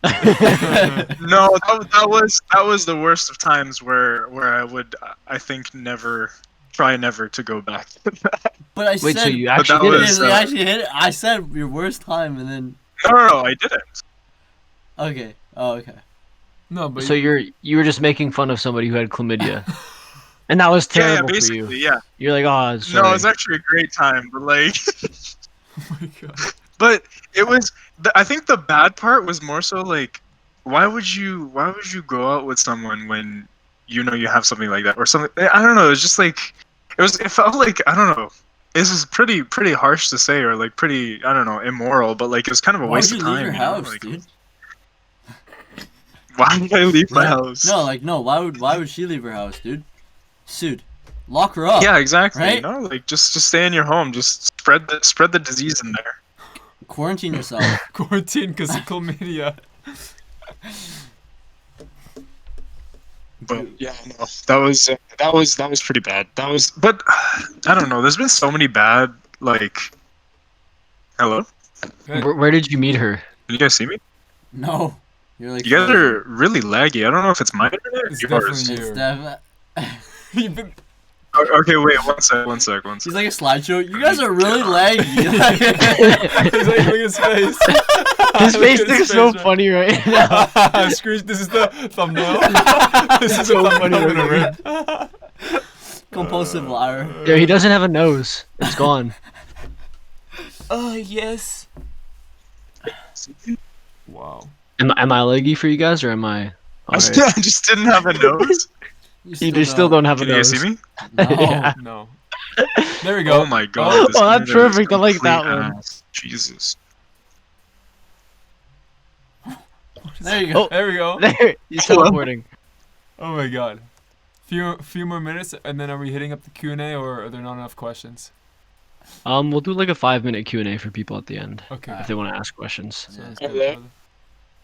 no, that was the worst of times where I would I think never to go back to that. But I Wait, said, so you But that actually did was, it? you actually hit it. I said your worst time, and then No, I didn't. okay. Oh, okay. No, but So you were just making fun of somebody who had chlamydia, and that was Yeah, terrible for basically, you. yeah. You're like, oh, No, sorry. it was actually a great time, but like, oh my God. but it was. I think the bad part was more so like, why would you go out with someone when you know you have something like that or something? I don't know. It's just like it felt like I don't know. This is pretty harsh to say or like pretty I don't know immoral, but like it was kind of a Why waste would of you time. leave your you know? house, Like, dude? why would I leave my Right? house? No, like no. Why would she leave her house, dude? Dude, lock her up. Yeah, exactly. Right? You know, like just stay in your home. Just spread the disease in there. Quarantine yourself. Quarantine because of chlamydia. But yeah, no, that was pretty bad. That was, but I don't know. There's been so many bad like. Hello, Where did you meet her? can you guys see me? No, you're like You guys frozen. are really laggy. I don't know if it's my internet or It's yours. definitely It's you. You've been- Okay, wait, one sec. He's like a slideshow. You guys are really laggy. He's like, look at his face. His Look face at looks so right funny right now. Scrooge, this is the thumbnail. This is So the funny thumbnail. right I'm gonna rip. Compulsive liar. Yo, he doesn't have a nose. It's gone. Oh yes. Wow. Am I leggy for you guys or am I? I just didn't have a nose. You still don't have a Can you guys nose. see me? No. Yeah. No. There we go. Oh my god. Oh, this oh, that's internet is perfect. I like that complete one. ass. Jesus. There you go. Oh. There we go. There, he's teleporting. Oh my god. Few more minutes, and then are we hitting up the Q&A, or are there not enough questions? We'll do like a 5-minute Q&A for people at the end Okay. if they want to ask questions. Sounds Yeah. good, Hello? brother.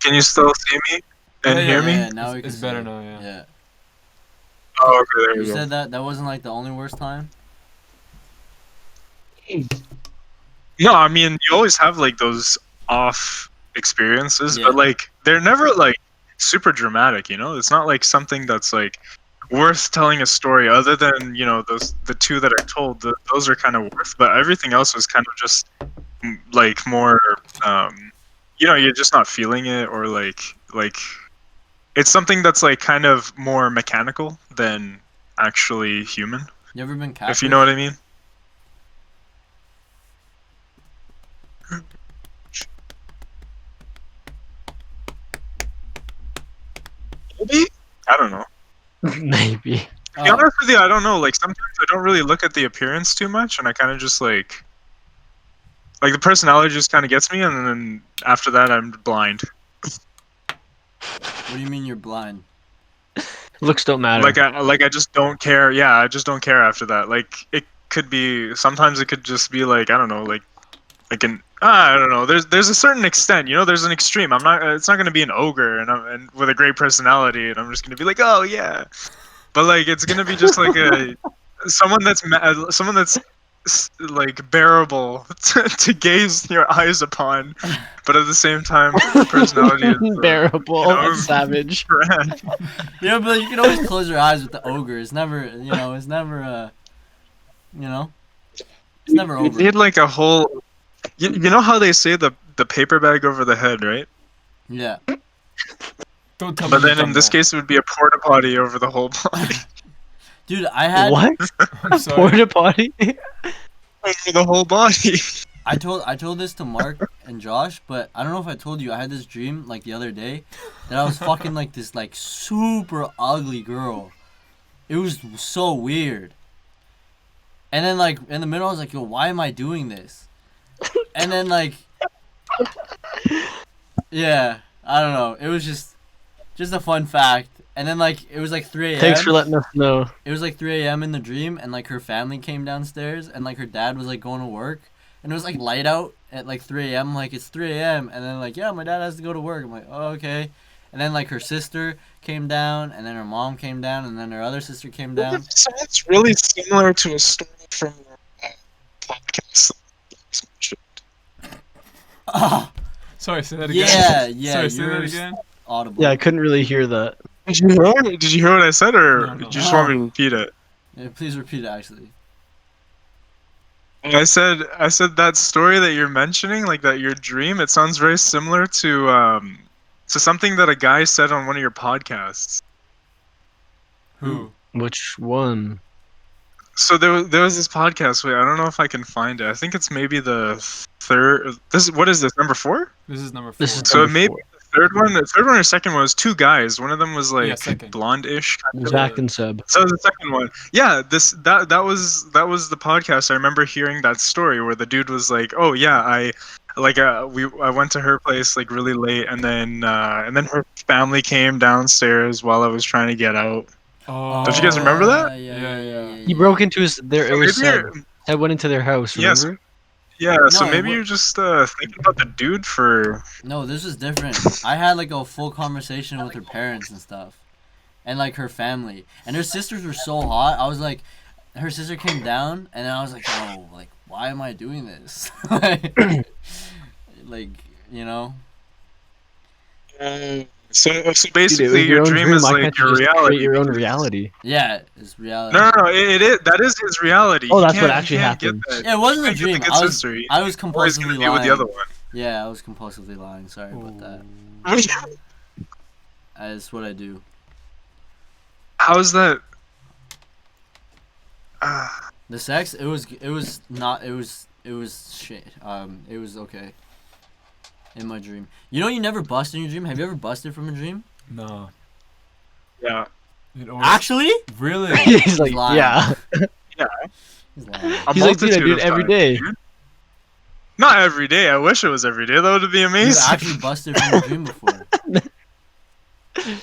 Can you still see me and Yeah, hear me? Yeah, now we can It's see better it. now, yeah. Yeah. Oh, okay, there You we go. said that wasn't like the only worst time. No, I mean you always have like those off experiences, Yeah. but like they're never like super dramatic, you know? It's not like something that's like worth telling a story other than, you know, the two that I told, those are kind of worth, but everything else was kind of just like more you know, you're just not feeling it or like it's something that's like kind of more mechanical than actually human, You ever been catfished? if you know what I mean. Maybe? I don't know. Maybe. To be honest with you, I don't know. Like sometimes I don't really look at the appearance too much, and I kind of just like the personality just kind of gets me, and then after that I'm blind. What do you mean you're blind? Looks don't matter. I just don't care. Yeah, I just don't care after that. Like it could be sometimes it could just be like I don't know, like an I don't know. There's a certain extent, you know. There's an extreme. I'm not. It's not gonna be an ogre and with a great personality, and I'm just gonna be like, oh yeah. But like it's gonna be just like a someone that's like bearable to gaze your eyes upon, but at the same time, the personality is Bearable. know, Savage. grand. Yeah, but you can always close your eyes with the ogre. It's never, it's never, it's never You over. need like a whole. You know how they say the paper bag over the head, right? Yeah. Don't tell me But then you've in done this that. case, it would be a porta potty over the whole body. Dude, I had What? I'm sorry. Porta potty? Over the whole body. I told this to Mark and Josh, but I don't know if I told you. I had this dream like the other day that I was fucking like this like super ugly girl. It was so weird. And then like in the middle, I was like, "Yo, why am I doing this?" And then like, yeah, I don't know. It was just a fun fact. And then like it was like 3 a.m. Thanks for letting us know. It was like 3 a.m. in the dream, and like her family came downstairs, and like her dad was like going to work, and it was like light out at like 3 a.m. Like it's 3 a.m. and then like, yeah, my dad has to go to work. I'm like, oh, okay. And then like her sister came down, and then her mom came down, and then her other sister came down. Sounds really similar to a story from a podcast. Oh, Sorry, say that again. yeah. Sorry, say that yours again. audible. Yeah, I couldn't really hear that. Did you hear what I said, or No, no. did you just want me to repeat it? Yeah, please repeat it. Actually. I said that story that you're mentioning, like that your dream. It sounds very similar to something that a guy said on one of your podcasts. Who? Which one? So there was this podcast. Wait, I don't know if I can find it. I think it's maybe the third. What is this, number 4? This is number 4. This is So number maybe 4. the third one or second one was 2 guys. One of them was like second. blonde-ish. Kind of. Zach and Seb. So the second one, yeah, that was the podcast. I remember hearing that story where the dude was like, "Oh yeah, I went to her place like really late, and then her family came downstairs while I was trying to get out." Oh. Don't you guys remember that? Yeah. He broke into his. There. It So was maybe Seb. you're- Seb went into their house. Yes. Remember? Yeah, so No, maybe what- you're just thinking about the dude for. No, this is different. I had like a full conversation with her parents and stuff, and like her family, and her sisters were so hot. I was like, her sister came down, and then I was like, oh, like why am I doing this? like, you know. So Dude, basically, it was your own dream is Why like can't you your just create reality. your own reality? Yeah, it's reality. No, it is. That is his reality. Oh, You that's what can't- you actually can't get happened. that. Yeah, it wasn't a You can't dream. get the I good was sister. always Always gonna compulsively deal with lying. the other one. Yeah, I was compulsively lying. Sorry about that. That's what I do. How's that? The sex, it was shit. It was okay. In my dream. You know you never bust in your dream? Have you ever busted from a dream? No. Yeah. It always... Actually? Really? He's like, lying. yeah. He's lying. A He's like, dude, I multitude do it of every times, day. dude. Not every day. I wish it was every day. That would be You've amazing. actually busted from a dream before.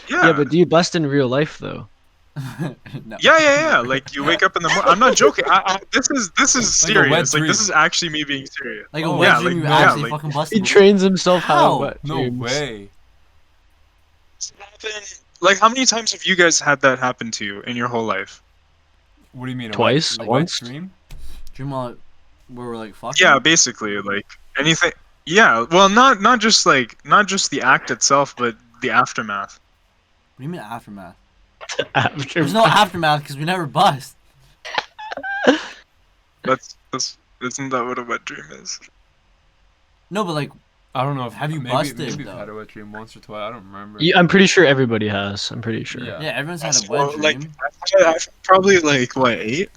Yeah, but do you bust in real life though? No. Yeah. Like you wake up in the morning. I'm not joking. This is Like a wet serious. Like dream. this is actually me being serious. Like a Oh, wet yeah, dream, like, you no, actually like- fucking busted He before. trains himself how How? to wet No dreams. way. Like how many times have you guys had that happen to you in your whole life? What do you mean? Twice? A wet Once? dream? Dream while where we're like fucking? Yeah, basically like anything. Yeah, well, not just the act itself, but the aftermath. What do you mean aftermath? After There's no aftermath because we never bust. That's isn't that what a wet dream is? No, but like, I don't know if Have you maybe, busted, Maybe though? I've had a wet dream once or twice. I don't remember. Yeah, I'm pretty sure everybody has. I'm pretty sure. Yeah. yeah, everyone's had a Well, wet like dream. I've probably like what 8?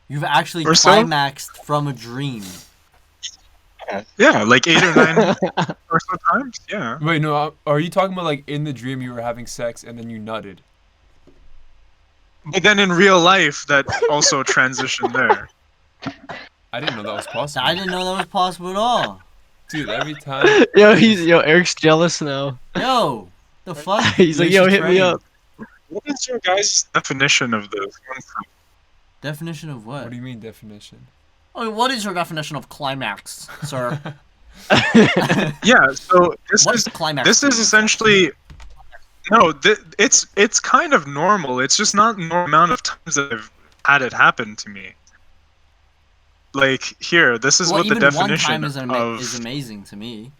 You've actually Or so? climaxed from a dream. Yeah, like 8 or 9 or so times. Yeah. Wait, no. Are you talking about like in the dream you were having sex and then you nutted? But then in real life, that also transitioned there. I didn't know that was possible. I didn't know that was possible at all. Dude, every time. Yo, Eric's jealous now. Yo, the fuck? He's like, Makes yo, you hit me train. up. What is your guys' definition of this? Definition of what? What do you mean definition? Oh, what is your definition of climax, sir? Yeah, so this What's is climax? this to is you? essentially No, it's kind of normal. It's just not the normal amount of times that I've had it happen to me. Like here, this is Well, what the even one definition time of. is amazing to me,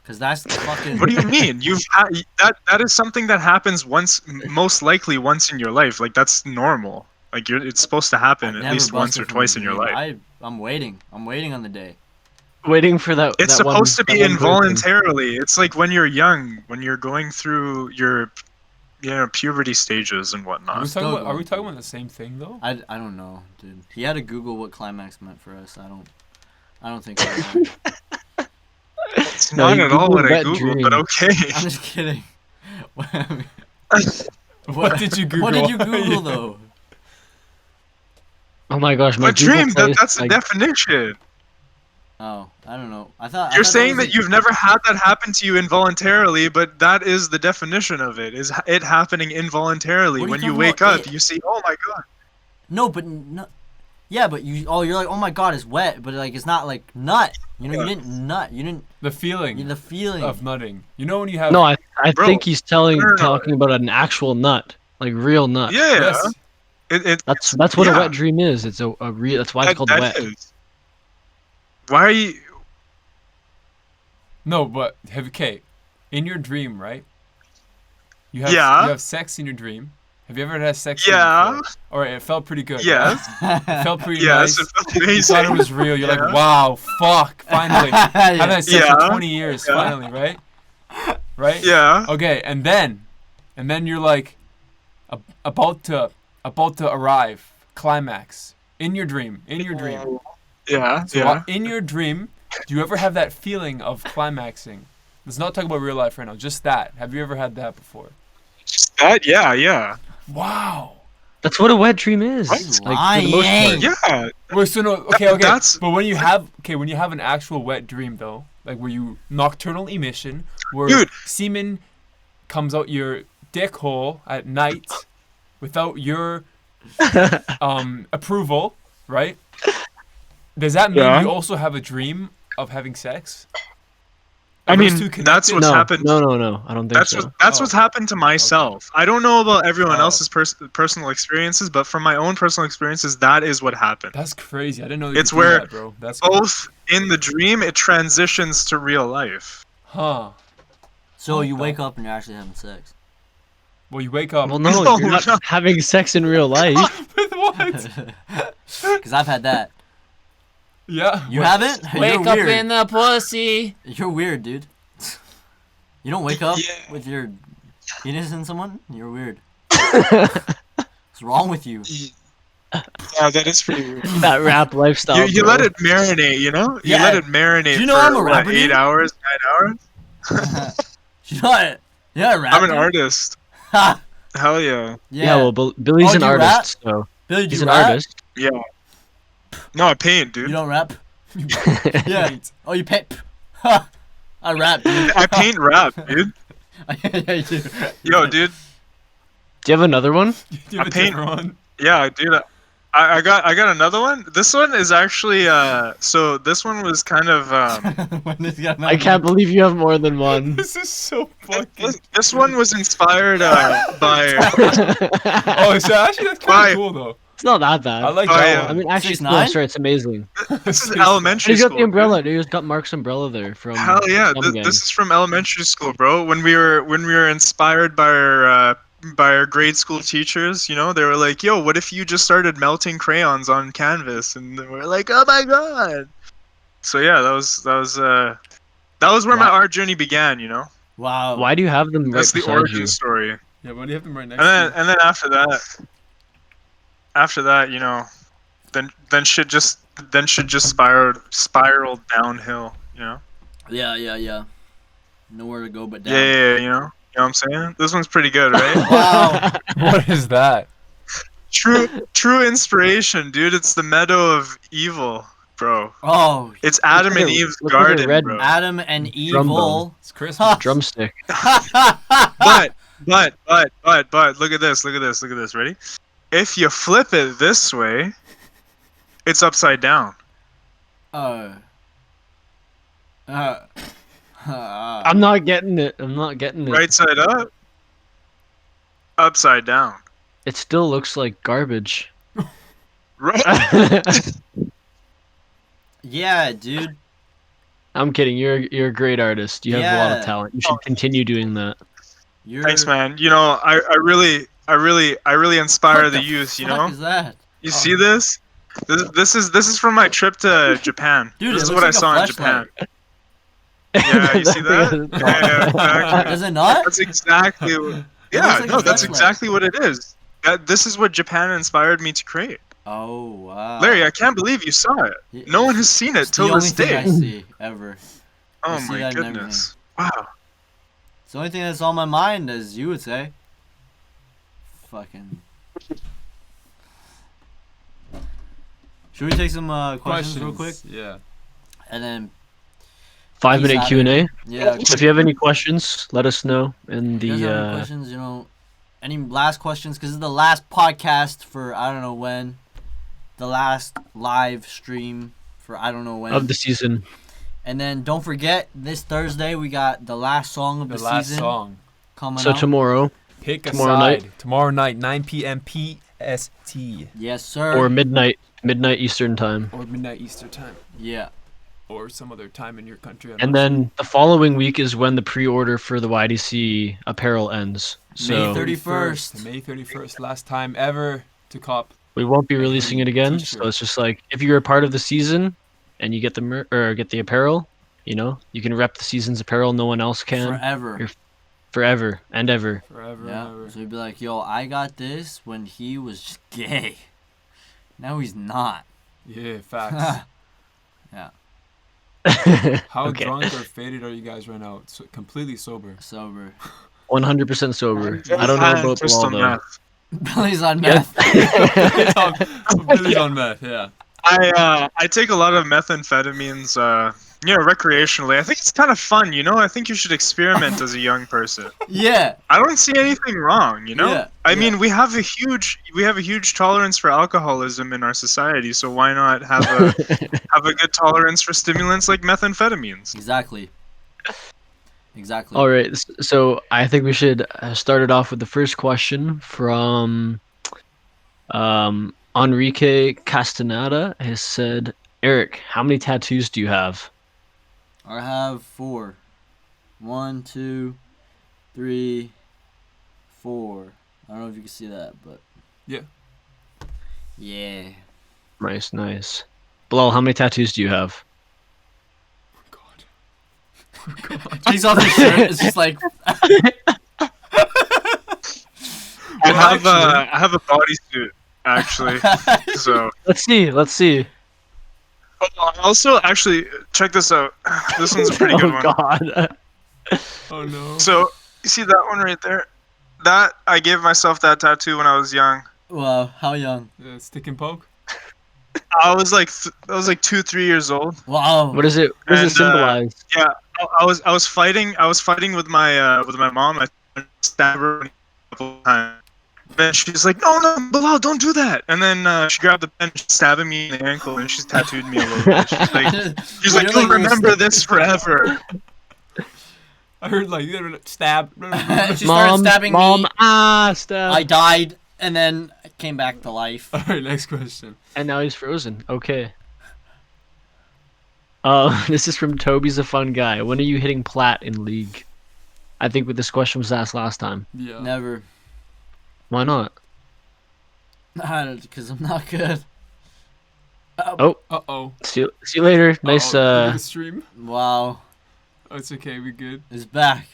because that's fucking. What do you mean? You've had that is something that happens once, most likely once in your life. Like that's normal. Like it's supposed to happen I've at never least once or busted from a twice in your dream. life. I'm waiting. I'm waiting on the day. Waiting for that. It's that one, supposed to that be one person. involuntarily. It's like when you're young, when you're going through your, puberty stages and Are we whatnot. talking Still about? Are we going talking through. about the same thing though? I don't know, dude. He had to Google what climax meant for us. I don't think I know. It's No, not you at all what Googled I wet googled, but dream. okay. I'm just kidding. What did you Google? What did you Google though? Oh my gosh, my What Google dream? plays That's the like definition. Oh, I don't know. I thought You're that saying was that you've never had that happen to you involuntarily, but that is the definition of it: is it happening involuntarily. What are you When you talking wake about, up, it? you see, oh my god. No, but no. Yeah, but you're like, oh my god, it's wet, but like it's not like nut. You know, you didn't nut. You didn't. The feeling The feeling. of nutting. You know when you have. no, I Bro, think he's no. talking about an actual nut, like real nut. Yeah, Yes. That's what a yeah, wet dream is. It's a real. That's why it's called that wet. is. Why are you? No, but okay, in your dream, right? You have Yeah. you have sex in your dream. Have you ever had sex? Yeah. Before? All right, it felt pretty good. Yes. Right? It felt pretty Yes, nice. it felt You amazing. thought it was real. You're like, Yeah. wow, fuck, finally. I've had sex for Yeah. 20 years, Yeah. finally, right? Right? Yeah. Okay, and then you're like, about to arrive, climax in your dream, Yeah. So Yeah. in your dream, do you ever have that feeling of climaxing? Let's not talk about real life right now. Just that. Have you ever had that before? Just that. Yeah. Yeah. Wow. That's what a wet dream is. He's Like, for the most lying. part. Yeah. Wait, so no, okay. That's- But when you have an actual wet dream though, like where you nocturnal emission, where Dude. semen comes out your dick hole at night without your approval, right? Does that mean Yeah. you also have a dream of having sex? I Are those mean, two that's connected? what's No, happened. no. I don't think That's so. what's happened to myself. I don't know about everyone Oh. else's personal experiences, but from my own personal experiences, that is what happened. That's crazy. I didn't know you It's could do where that, bro. That's both in the dream it transitions to real life. Huh. So What you the- wake up and you're actually having sex. Well, you wake up. Well, no, No, you're not no. having sex in real life. With what? Because I've had that. Yeah. You haven't? You're weird. the pussy. You're weird, dude. You don't wake up Yeah. with your penis in someone? You're weird. What's wrong with you? Yeah, that is pretty weird. That rap lifestyle. You bro. let it marinate, you know? You Yeah. let it marinate Do you know for I'm a what, rapper, 8 dude? hours, 9 hours? You know what? Yeah, rap. I'm an dude. artist. Ha! Hell yeah. Yeah, well, Billy's Oh, an do you rap? artist, so Billy, do he's you an rap? artist. Yeah. No, I paint, dude. You don't rap? Yeah. Oh, you paint? Ha! I rap, dude. I paint rap, dude. Yeah, you do. Yo, dude. Do you have another one? Do you have I a paint- different one? Yeah, dude. I got another one. This one is actually so this one was kind of When this guy I can't believe you have more than one. This is so fucking. this one was inspired by Oh, so actually that's kind Why? of cool though. It's not that bad. I like Oh, that yeah. I one. mean, actually, 6'9"? no, sorry, it's amazing. this is elementary He's got school. the umbrella. dude. Dude. He's got Mark's umbrella there from. Hell yeah, Scum Gang. this is from elementary school, bro. When we were inspired by our grade school teachers, you know, they were like, "Yo, what if you just started melting crayons on canvas?" And we're like, "Oh my god!" So yeah, that was where my Wow. art journey began. You know, Wow. Why do you have them right that's the beside origin you? story. Yeah, why do you have them right next And then after that, you know, then shit just spiraled downhill. You know. Yeah. Nowhere to go but Yeah, down. you know what I'm saying? This one's pretty good, right? Wow. to you? What is that? True inspiration, dude. It's the meadow of evil, bro. Oh, It's Adam like and a- Eve's looks like a garden, red bro. Adam and Drum Evil. It's Christmas. Drumstick. But look at this. Ready? If you flip it this way, it's upside down. I'm not getting it. I'm not getting it. Right side up. upside down. It still looks like garbage. Right? Yeah, dude. I'm kidding. You're a great artist. You have a lot of Yeah. talent. You should continue doing that. You're. Thanks, man. You know, I really inspire What the the youth. You fuck know, is that? you see this? This is from my trip to Japan. Dude, This it is looks what I like a saw in flashlight. Japan. Yeah, you see that? Yeah, exactly. Does it not? That's exactly. It looks Yeah, like no, a that's flashlight. exactly what it is. This is what Japan inspired me to create. Oh wow. Larry, I can't believe you saw it. No one has seen it It's till the only this thing I day. see ever. I Oh see my that in everything. goodness! Wow. It's the only thing that's on my mind, as you would say. Fucking. Should we take some questions real quick? Yeah. And then 5-minute Peace out, Q&A. yeah. So if you have any questions, let us know in If you guys have any the. questions, any last questions? Because it's the last podcast for I don't know when. The last live stream for I don't know when. Of the season. And then don't forget, this Thursday we got the last song of the, The last season song. coming So out. tomorrow Pick a Tomorrow side. night? Tomorrow night, 9 p.m. PST. Yes, sir. or midnight Eastern time. Or midnight Easter time. Yeah. Or some other time in your country. I'm And not then the following week is when the pre-order for the YDC apparel ends. May So 31st. May 31st. Last time ever to cop. we won't be releasing it again. T-shirt. So it's just like if you're a part of the season and you get the or get the apparel, you can rep the season's apparel. No one else can. Forever. You're forever and ever. Forever and Yeah. ever. So he'd be like, yo, I got this when he was gay. Now he's not. Yeah, facts. How Okay. drunk or faded are you guys right now? Completely sober. Sober. 100% sober. I don't know about crystal Bilal though. meth. Billy's on Yeah. meth. Billy's on meth, yeah. I take a lot of methamphetamines, recreationally. I think it's kind of fun, I think you should experiment as a young person. Yeah. I don't see anything wrong, Yeah, I yeah. mean, we have a huge tolerance for alcoholism in our society, so why not have a good tolerance for stimulants like methamphetamines? Exactly. All right, so I think we should start it off with the first question from Enrique Castaneda. Has said, Eric, how many tattoos do you have? I have 4. 1, 2, 3, 4. I don't know if you can see that, but Yeah. yeah. Nice. Bilal, how many tattoos do you have? God. Takes off his shirt. It's just like I have a bodysuit actually, so. Let's see. Also, actually, check this out. This one's a pretty good one. God. Oh no. So, you see that one right there? That I gave myself that tattoo when I was young. wow. How young? Stick and poke? I was like 2-3 years old. Wow. What is it? What does it And, symbolize? Yeah, I was fighting with my mom. I stabbed her a couple of times. Then she's like, no, Bilal, don't do that. And then she grabbed the pen, stabbing me in the ankle, and she's tattooed me a little bit. She's like, You're you'll like, remember this forever. I heard like stab. She started stabbing Mom, me. stab. I died, and then I came back to life. Alright, next question. And now he's frozen. Okay. This is from Toby's a fun guy. When are you hitting plat in League? I think this question was asked last time. Yeah. Never. Why not? Because I'm not good. Uh-oh. See you later. Nice. The stream. Wow. Oh, it's okay. We good. It's back.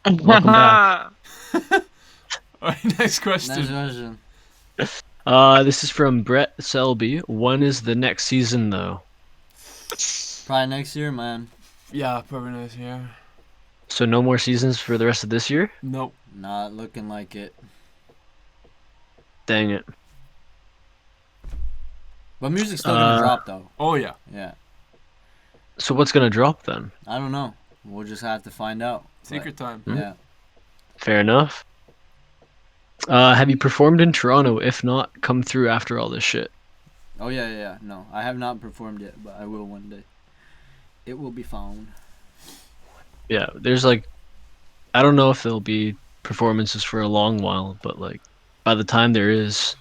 Welcome back. Alright, next question. Next question. This is from Brett Selby. When is the next season though? Probably next year, man. Yeah, probably next year. So no more seasons for the rest of this year? Nope. Not looking like it. Dang it. But music's still gonna drop, though. Oh yeah. Yeah. So what's gonna drop then? I don't know. We'll just have to find out. Secret time. But, yeah. Fair enough. Have you performed in Toronto? If not, come through after all this shit. Oh, yeah. No, I have not performed yet, but I will one day. It will be found. Yeah, there's like, I don't know if there'll be performances for a long while, but like by the time there is,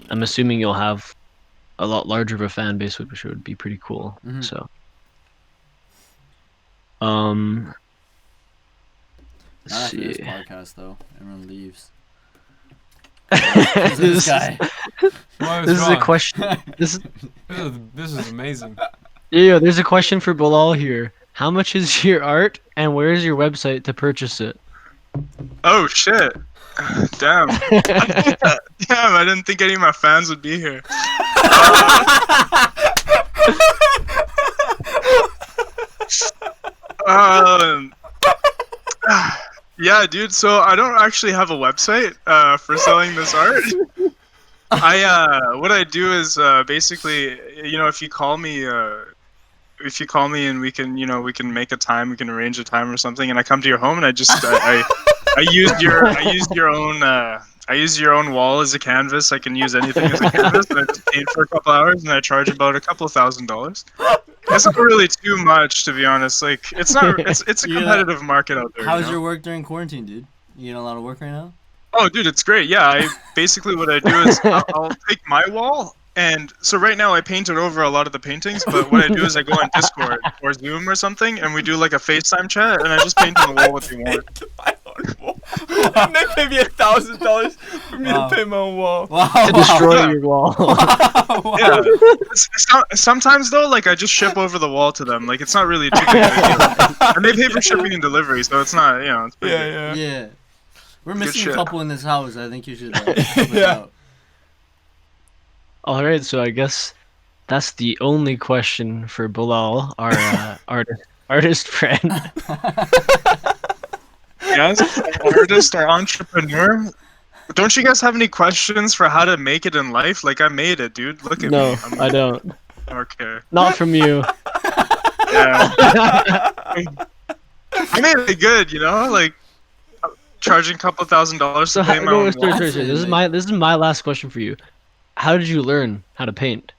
I'm assuming you'll have a lot larger of a fan base, which would be pretty cool. Mhm. So, let's Not after this see. podcast though. Everyone leaves. this This guy. What this is a wrong? question. This is This is amazing. yeah. There's a question for Bilal here. How much is your art, and where is your website to purchase it? Oh shit! Damn. Damn, I didn't think any of my fans would be here. Um, yeah, dude. So I don't actually have a website for selling this art. What I do is basically, if you call me and we can make a time, we can arrange a time or something, and I come to your home and I used your own wall as a canvas. I can use anything as a canvas, and I just paint for a couple hours, and I charge about a couple $1,000s. It's not really too much, to be honest. Like, it's a Yeah. competitive market out there. How's you know? your work during quarantine, dude? You getting a lot of work right now? Oh, dude, it's great. Yeah, basically what I do is I'll take my wall, and so right now I painted over a lot of the paintings, but what I do is I go on Discord or Zoom or something, and we do like a FaceTime chat, and I just paint on the wall what they want. And they pay me $1,000 for me Wow. to paint my own wall. Wow. To destroy your wall. Wow. Yeah. Sometimes though, like I just ship over the wall to them. Like it's not really too big of a deal. And they pay for shipping and delivery, so it's not, it's pretty good. Yeah. Yeah. We're missing a shit. couple in this house. I think you should help us Yeah. out. All right, so I guess that's the only question for Bilal, our artist friend. Yes, artist or entrepreneur. Don't you guys have any questions for how to make it in life? Like I made it, dude. Look at No, me. I don't. Okay. Not from you. Yeah. I made it good, like charging a couple $1,000s So to pay my no, own sorry, wall. sorry, sorry. This is my last question for you. How did you learn how to paint?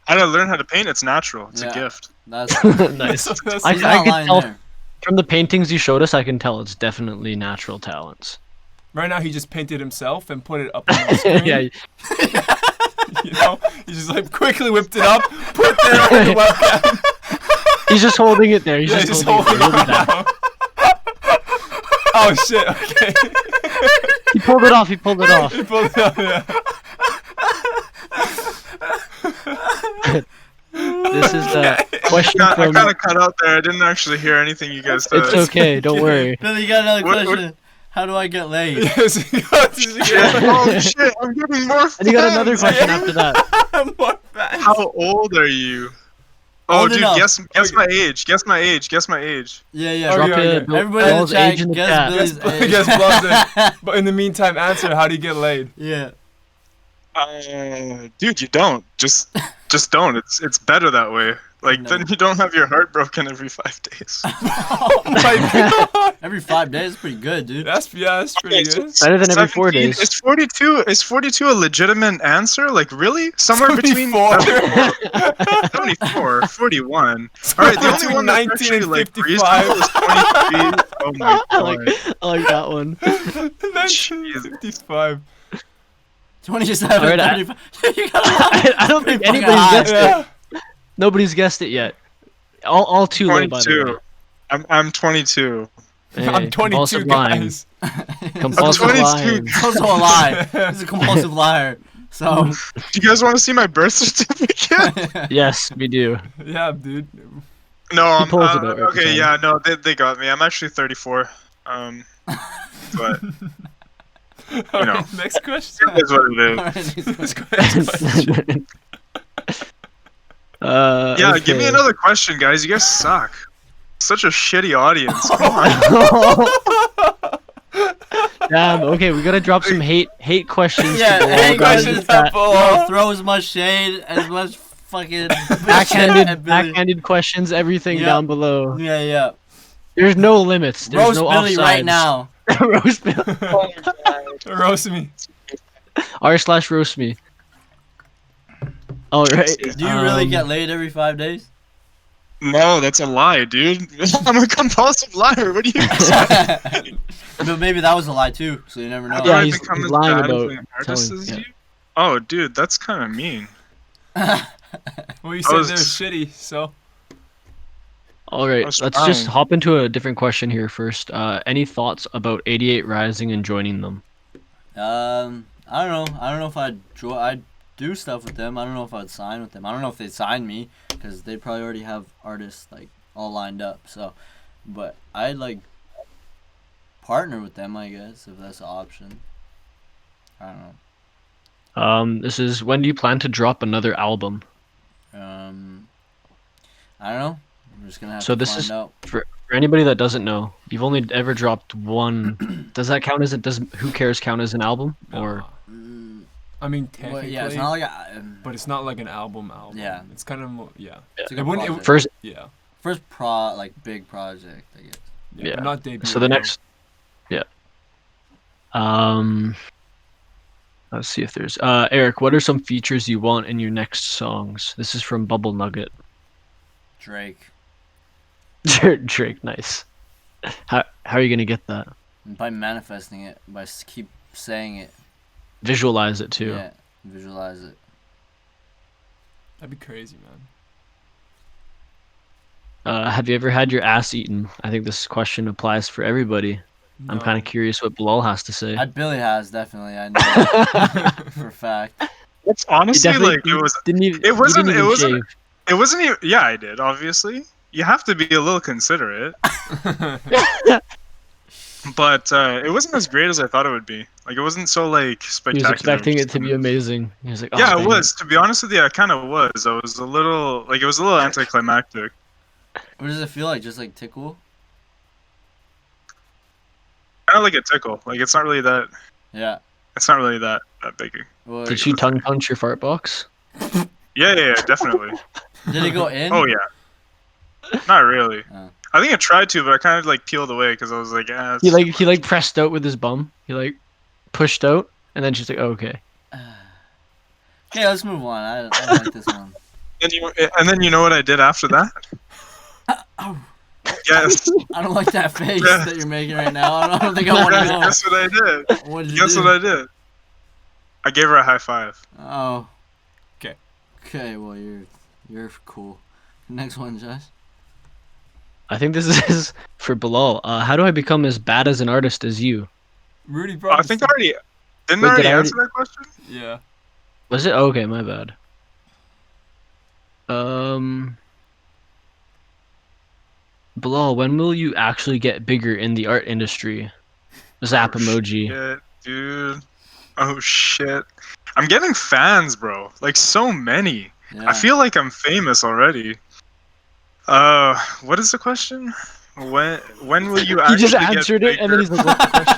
How to learn how to paint? It's natural. It's Yeah. a gift. That's Nice. That's- I he's not can lying tell there. from the paintings you showed us. I can tell it's definitely natural talents. Right now, he just painted himself and put it up on the screen. Yeah, He just like quickly whipped it up, put it there on the webcam. he's just holding it there. He's Yeah, just he's holding it. holding There. it He'll be back. up. Oh shit! Okay. He pulled it off. He pulled it off. He pulled it up, yeah. This is the question I from. kind of cut out there. I didn't actually hear anything you guys said. It's okay. Don't worry. Billy, you got another What- question. How do I get laid? Yes, he goes, Oh shit! I'm getting more. And you got another fans. question after that. More fans. How old are you? Oh, Old dude, enough. guess my age. Guess my age. Guess my age. Yeah, yeah. Drop Okay, it. okay. Everybody in the Bill's chat, age in the guess chat. Billy's Guess- age. guess Bill's But in the meantime, answer: how do you get laid? Yeah. Dude, you don't. Just don't. It's better that way. Like No. then you don't have your heart broken every 5 days. Oh my god. Every 5 days is pretty good, dude. That's pretty good. Better than every 4 17 days. Is 42? Is 42 a legitimate answer? Like really? Somewhere between 74. 74, 41. All right, the only Between one that's 19 actually and like 55. reasonable is 23. Oh my I like, god. I like that one. 1955. 27, Alright, 35. You got a lot. I don't think Pretty anybody's fucking guessed Yeah. it. Nobody's guessed it yet. All too late, by the way. 22. I'm 22. Hey, I'm 22, compulsive lying. guys. Compulsive 22. lying. It's also a lie. He's a compulsive liar. So. Do you guys want to see my birth certificate? Yes, we do. Yeah, dude. No, I'm pulls it out every okay. time. Yeah, no, they got me. I'm actually 34. But Alright, next question. it is what it is. Alright, next Next question. question. Yeah, give me okay. another question, guys. You guys suck. Such a shitty audience. Come on. Damn. Okay, we gotta drop some hate questions. Yeah, to Bilal, hey, guys. questions It's that Throw as much shade, as much fucking backhanded questions. Everything Yeah. down below. Yeah, yeah. There's no limits. There's Roast no Billy right offsides. now. Roast Billy. Roast me. r/roast me. All right. Do you really get laid every 5 days? No, that's a lie, dude. I'm a compulsive liar. What do you expect? But maybe that was a lie too, so you never know. How Yeah, do I he's become as lying bad as about an artist telling- as yeah. you? Oh, dude, that's kind of mean. Well, you I said was- they're shitty, so. All right, was let's just trying. hop into a different question here first. Any thoughts about 88 Rising and joining them? I don't know. I don't know if I'd do stuff with them. I don't know if I'd sign with them. I don't know if they'd sign me because they probably already have artists like all lined up. So, but I'd like partner with them, I guess, if that's an option. I don't know. This is when do you plan to drop another album? I don't know. I'm just gonna have So to this find is out. for anybody that doesn't know. You've only ever dropped one. Does that count as it? Does Who Cares count as an album? Or Mm, I mean, well, technically, yeah, it's not like but it's not like an album. Yeah. It's kind of more, yeah. it's a It good wouldn't- it- project. first, Yeah. First big project, I guess. Yeah. Yeah. But not debut. so the though. next, yeah. Um, let's see if there's. Eric, what are some features you want in your next songs? This is from Bubble Nugget. Drake. Drake, nice. How are you gonna get that? By manifesting it, by keep saying it. Visualize it too. Yeah, visualize it. That'd be crazy, man. Have you ever had your ass eaten? I think this question applies for everybody. I'm No. kind of curious what Bilal has to say. Billy has definitely. I know for a fact. It's He honestly definitely like it was. didn't even. It wasn't- He didn't it even wasn't- shave. It wasn't even. Yeah, I did. Obviously, you have to be a little considerate. But it wasn't as great as I thought it would be. Like it wasn't so like He spectacular. was expecting just it to be kind of- amazing. He was like, oh, Yeah, dang it was. To be honest with you, I kind of was. I was a little like it was a little anticlimactic. What does it feel like? Just like tickle? Kind of like a tickle. Like it's not really that. Yeah. It's not really that big. Well, Did she tongue punch your fart box? Yeah, definitely. did it go in? Oh yeah. Not really. Oh. I think I tried to, but I kind of like peeled away because I was like, ah. He like pressed out with his bum. He like pushed out, and then she's like, oh, okay. Okay, let's move on. I don't like this one. And then you know what I did after that? Oh, Yes. I don't like that face Yeah. that you're making right now. I don't think I want to know. Guess what I did? What did you Guess do? what I did? I gave her a high five. Oh. 'Kay. Okay, well you're cool. Next one, Josh. I think this is for Bilal. How do I become as bad as an artist as you? Rudy Oh, brought I think I this already didn't Wait, I did already I answer that question? up. Yeah. Was it? Okay, my bad. Bilal, when will you actually get bigger in the art industry? Zap emoji. Shit, dude. Oh shit. I'm getting fans, bro. Like so many. Yeah. I feel like I'm famous already. What is the question? When will you He actually just answered get it, and then he's bigger- like, "What's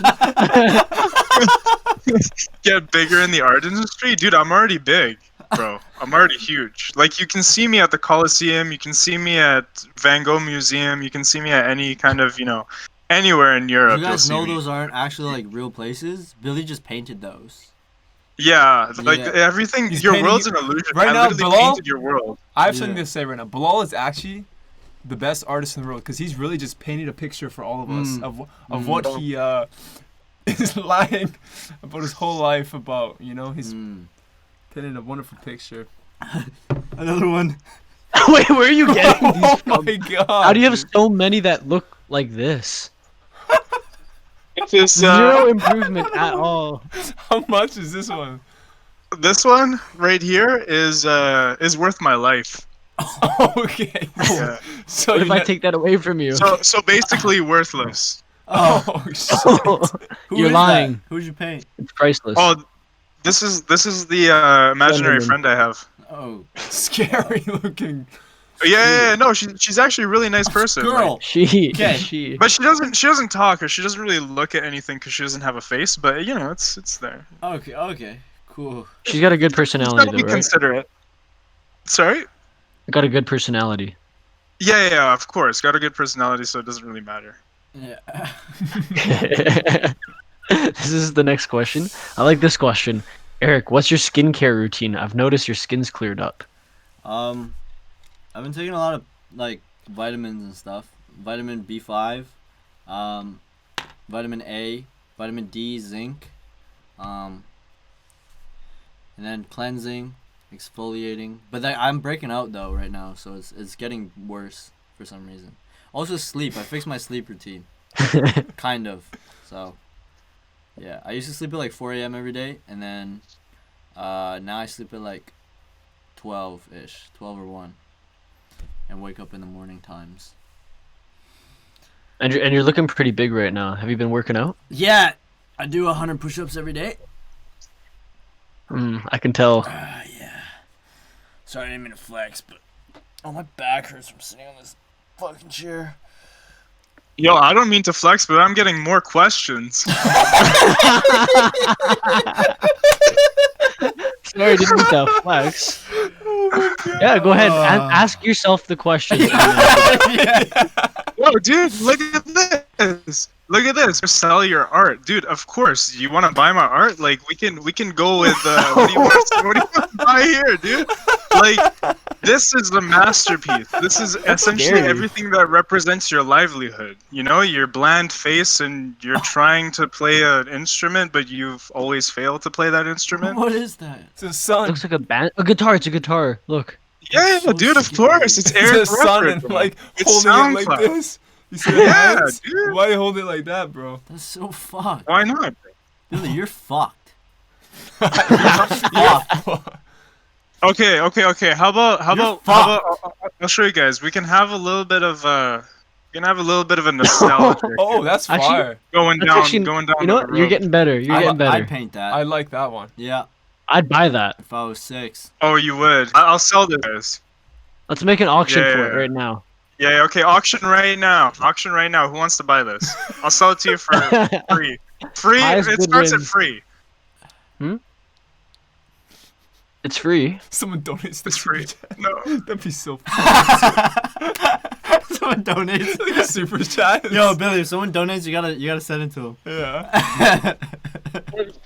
the question?" get bigger in the art industry? Dude, I'm already big, bro. I'm already huge. Like you can see me at the Coliseum, you can see me at Van Gogh Museum, you can see me at any kind of, anywhere in Europe. You you'll guys see know me. those aren't actually like real places? Billy just painted those. Yeah, like Yeah. everything. He's your painting world's it- an illusion. right I now, literally Bilal? painted your world. I have something Yeah. to say right now. Bilal is actually the best artist in the world because he's really just painted a picture for all of us of what he is lying about his whole life about. He's painted a wonderful picture. Another one. Wait, where are you getting these Oh from? my god! How do you have so many that look like this? This Zero improvement at all. How much is this one? this one right here is worth my life. Okay. Yeah. So What if you're I not- take that away from you? So basically worthless. Oh shit! Who You're is lying. That? Who'd you paint? It's priceless. Oh, this is the imaginary Slenderman. friend I have. Oh, Scary looking. Yeah, no, she's actually a really nice person. like- girl. She. Okay. She. but she doesn't talk, or she doesn't really look at anything because she doesn't have a face. But it's there. Okay, cool. She's got a good Just personality, gotta be though, right? considerate. Sorry. Got a good personality. Yeah, of course. Got a good personality, so it doesn't really matter. Yeah. This is the next question. I like this question. Eric, what's your skincare routine? I've noticed your skin's cleared up. I've been taking a lot of like vitamins and stuff. Vitamin B5, vitamin A, vitamin D, zinc, and then cleansing, exfoliating. But I'm breaking out though right now, so it's getting worse for some reason. Also sleep. I fixed my sleep routine, kind of. So yeah, I used to sleep at like 4 a.m. every day, and then now I sleep at like 12-ish, 12 or 1, and wake up in the morning times. And you're looking pretty big right now. Have you been working out? Yeah, I do 100 push-ups every day. I can tell. Yeah. Sorry, I didn't mean to flex, but my back hurts from sitting on this fucking chair. Yo, I don't mean to flex, but I'm getting more questions. Sorry, didn't mean to flex. Yeah, go ahead. Ask yourself the question. Whoa, dude, look at this. Look at this. Sell your art, dude. Of course, you want to buy my art? Like, we can go with. What do you want to buy here, dude? Like, this is the masterpiece. This is essentially everything that represents your livelihood. You know, your bland face, and you're trying to play an instrument, but you've always failed to play that instrument. What is that? It's a sun. Looks like a guitar. It's a guitar. Look. Yeah, so dude. Of scary. course, it's Eric It's a sun and Rufford, like It's holding it like SoundCloud. this. You see the Yeah, hands? dude. Why you hold it like that, bro? That's so fucked. Why not? Billy, you're fucked. Okay. How about fucked. I'll show you guys. We can have a little bit of a nostalgia Oh, that's Actually- fire. going That's down. actually, Going down. you know the what? You're road. getting better. You're getting I'd better. paint that. I like that one. Yeah, I'd buy that. if I was 6. Oh, you would. I'll sell this, guys. Let's make an auction Yeah, for yeah, it right now. Yeah. Okay. Auction right now. Auction right now. Who wants to buy this? I'll sell it to you for free. Free. Highest It bid starts at wins. free. It's free. Someone donates the It's free. super chat. No. That'd be so fun. Someone donates. Like a super chat. Yo, Billy, if someone donates, you gotta send it to him. Yeah.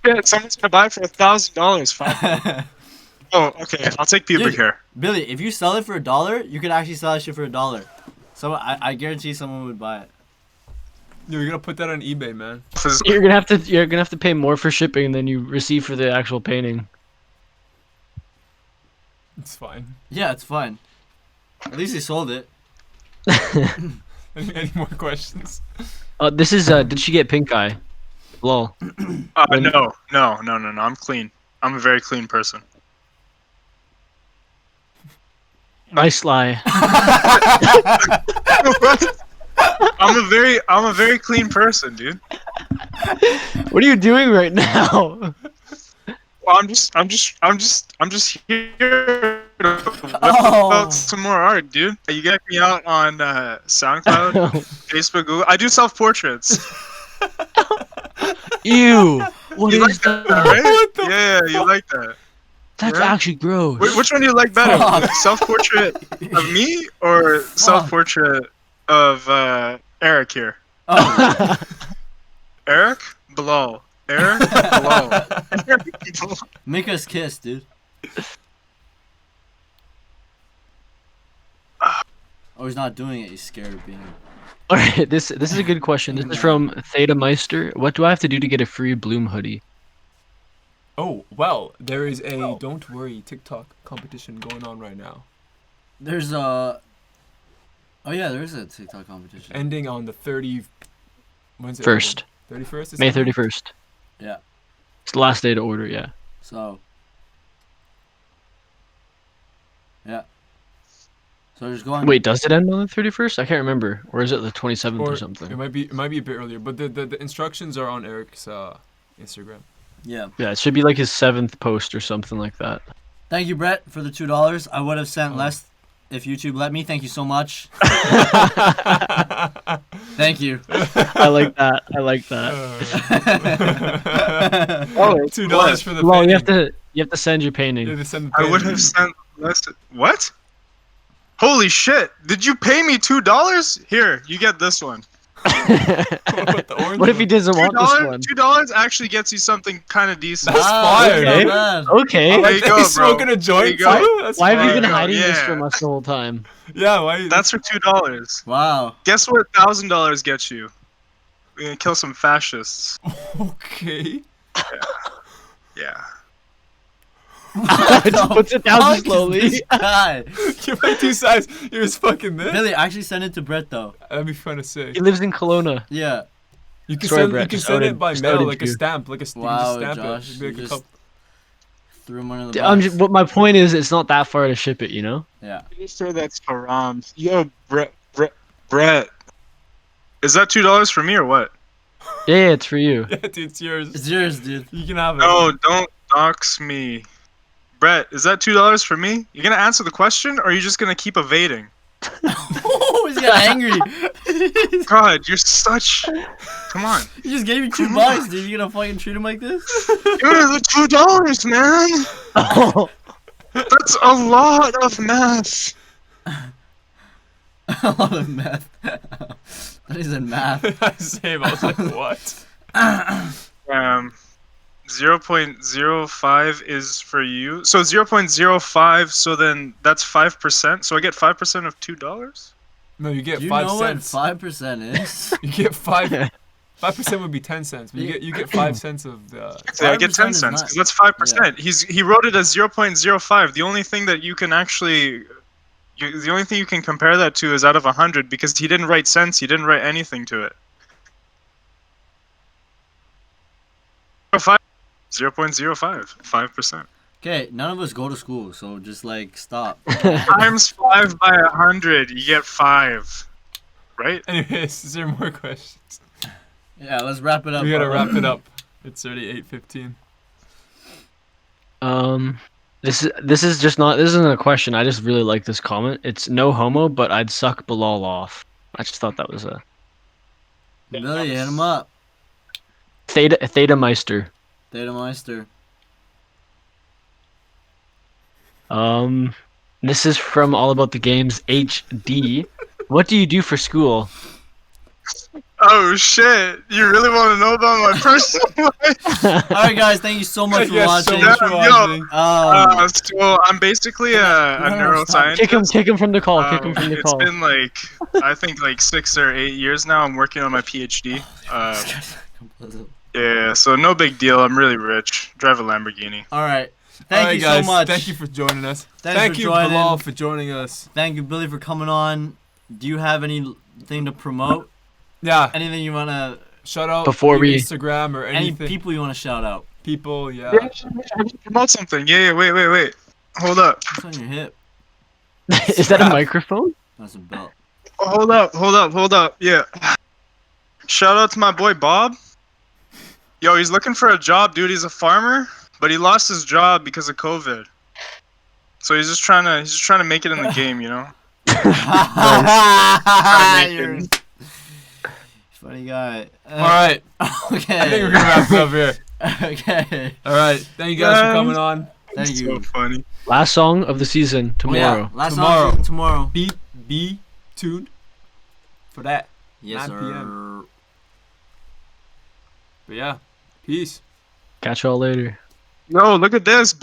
Yeah, someone's gonna buy it for $1,000. Fine. Oh, okay. I'll take pubic Dude. hair. Billy, if you sell it for $1, you could actually sell that shit for $1. So I guarantee someone would buy it. You're gonna put that on eBay, man. You're gonna have to pay more for shipping than you receive for the actual painting. It's fine. Yeah, it's fine. At least he sold it. Any more questions? This is did she get pink eye? Lol. No. I'm clean. I'm a very clean person. Nice lie. I'm a very clean person, dude. What are you doing right now? Well, I'm just here to whip Oh. out some more art, dude. You get me out on SoundCloud, Facebook, Google. I do self-portraits. Ew. What You is like that, that? right? What the Yeah, you like that. That's Yeah. actually gross. Which one do you like better? Fuck. Self-portrait of me or self-portrait of Eric here? Oh, Eric? Bilal. Eric? Bilal. make us kiss, dude. Oh, he's not doing it. He's scared of being. All right, this is a good question. This is from Theta Meister. What do I have to do to get a free Bloom hoodie? Oh, well, there is a Don't Worry TikTok competition going on right now. There's a. Oh yeah, there is a TikTok competition. Ending on the 30. When's it? First, 31st? May 31st. Yeah. It's the last day to order. Yeah. So. Yeah. So just go on. Wait, does it end on the 31st? I can't remember. Or is it the 27th or It something? might be a bit earlier, but the instructions are on Eric's Instagram. Yeah. Yeah, it should be like his 7th post or something like that. Thank you, Brett, for the $2. I would have sent less if YouTube let me. Thank you so much. Thank you. I like that. I like that. Oh, $2 for the Well, painting. you have to send your painting. You have to send the I would painting. have sent less. What? Holy shit! Did you pay me $2? Here, you get this one. What, the orange What if he one? doesn't want this one? $2 actually gets you something kind of decent. That's Wow, fire. that's Okay. not bad. Okay. I like you that go, he's bro. smoking a joint There you too. go. That's Why have you fire. been go, hiding this yeah. from us the whole time? Yeah, why? That's for $2. Wow. Guess what $1,000 gets you? We're gonna kill some fascists. Okay. Yeah. Just puts it down Fuck is slowly. this guy? Give my 2 sides. He was fucking this. Billy, actually send it to Brett though. That'd be fun to say. He lives in Kelowna. Yeah. You can Sorry, send, Brett, you can just send outed- it by just mail, outed like a you. stamp, like a. You Wow, can just stamp Josh, it. It'd be like you a just- couple- Threw him under the bus. But my point is, it's not that far to ship it. You know. Yeah. Pretty sure that's haram. Yo, Brett. Is that $2 for me or what? Yeah, it's for you. Yeah, dude, it's yours. It's yours, dude. You can have it. No, don't dox me. Brett, is that $2 for me? You gonna answer the question, or are you just gonna keep evading? Oh, he's got angry. God, you're such. Come on. He just gave you Come $2, dude. You gonna fucking treat him like this? Give me the $2, man. Oh, That's a lot of math. A lot of meth. That isn't math. Same. I was like, what? 0.05 is for you. So 0.05. So then that's 5%. So I get 5% of $2. No, you get Do you 5 know cents. what 5% is? You get 5. 5% would be 10 cents, but you get 5 cents of the. So I get 5% 10 is cents not- because that's 5%. He wrote it as 0.05. The only thing that you can actually, the only thing you can compare that to is out of 100 because he didn't write cents. He didn't write anything to it. 0.05, 5%. Okay, none of us go to school, so just like stop. Times 5 by 100, you get 5. Right? Anyways, is there more questions? Yeah, let's wrap it up. We gotta bro. wrap it up. It's already 8:15. this is just not. This isn't a question. I just really like this comment. It's no homo, but I'd suck Bilal off. I just thought that was a Billy, hit him up. Theta Meister. Theta Meister. This is from All About the Games HD. What do you do for school? Oh shit! You really want to know about my personal life? Alright, guys, thank you so much for Yes, so watching. much for watching. So I'm basically a no, stop. neuroscientist. Kick him from the call. Kick him from the It's call. been like I think like 6 or 8 years now. I'm working on my PhD. Yeah, so no big deal. I'm really rich. Drive a Lamborghini. Alright. All Thank right, you guys, so much. Thank you for joining us. Thanks Thank for you, joining. Bilal, for joining us. Thank you, Billy, for coming on. Do you have anything to promote? Yeah. Anything you wanna Shout out Before your we- Instagram or any anything. people you wanna shout out? People, yeah. Promote something. Yeah. Wait. Hold up. What's on your hip? Is that a microphone? That's a belt. Hold up. Yeah. Shout out to my boy Bob. Yo, he's looking for a job, dude. He's a farmer, but he lost his job because of COVID. So he's just trying to make it in the game, you know. You're a funny guy. All right. Okay. I think we're gonna wrap it up here. Okay. All right. Thank you guys for coming on. Thank you. So funny. Last song of the season tomorrow. Yeah, last Tomorrow. song tomorrow. Be tuned for that. Yes, 9 sir. p.m. But yeah, peace. Catch y'all later. Yo, look at this.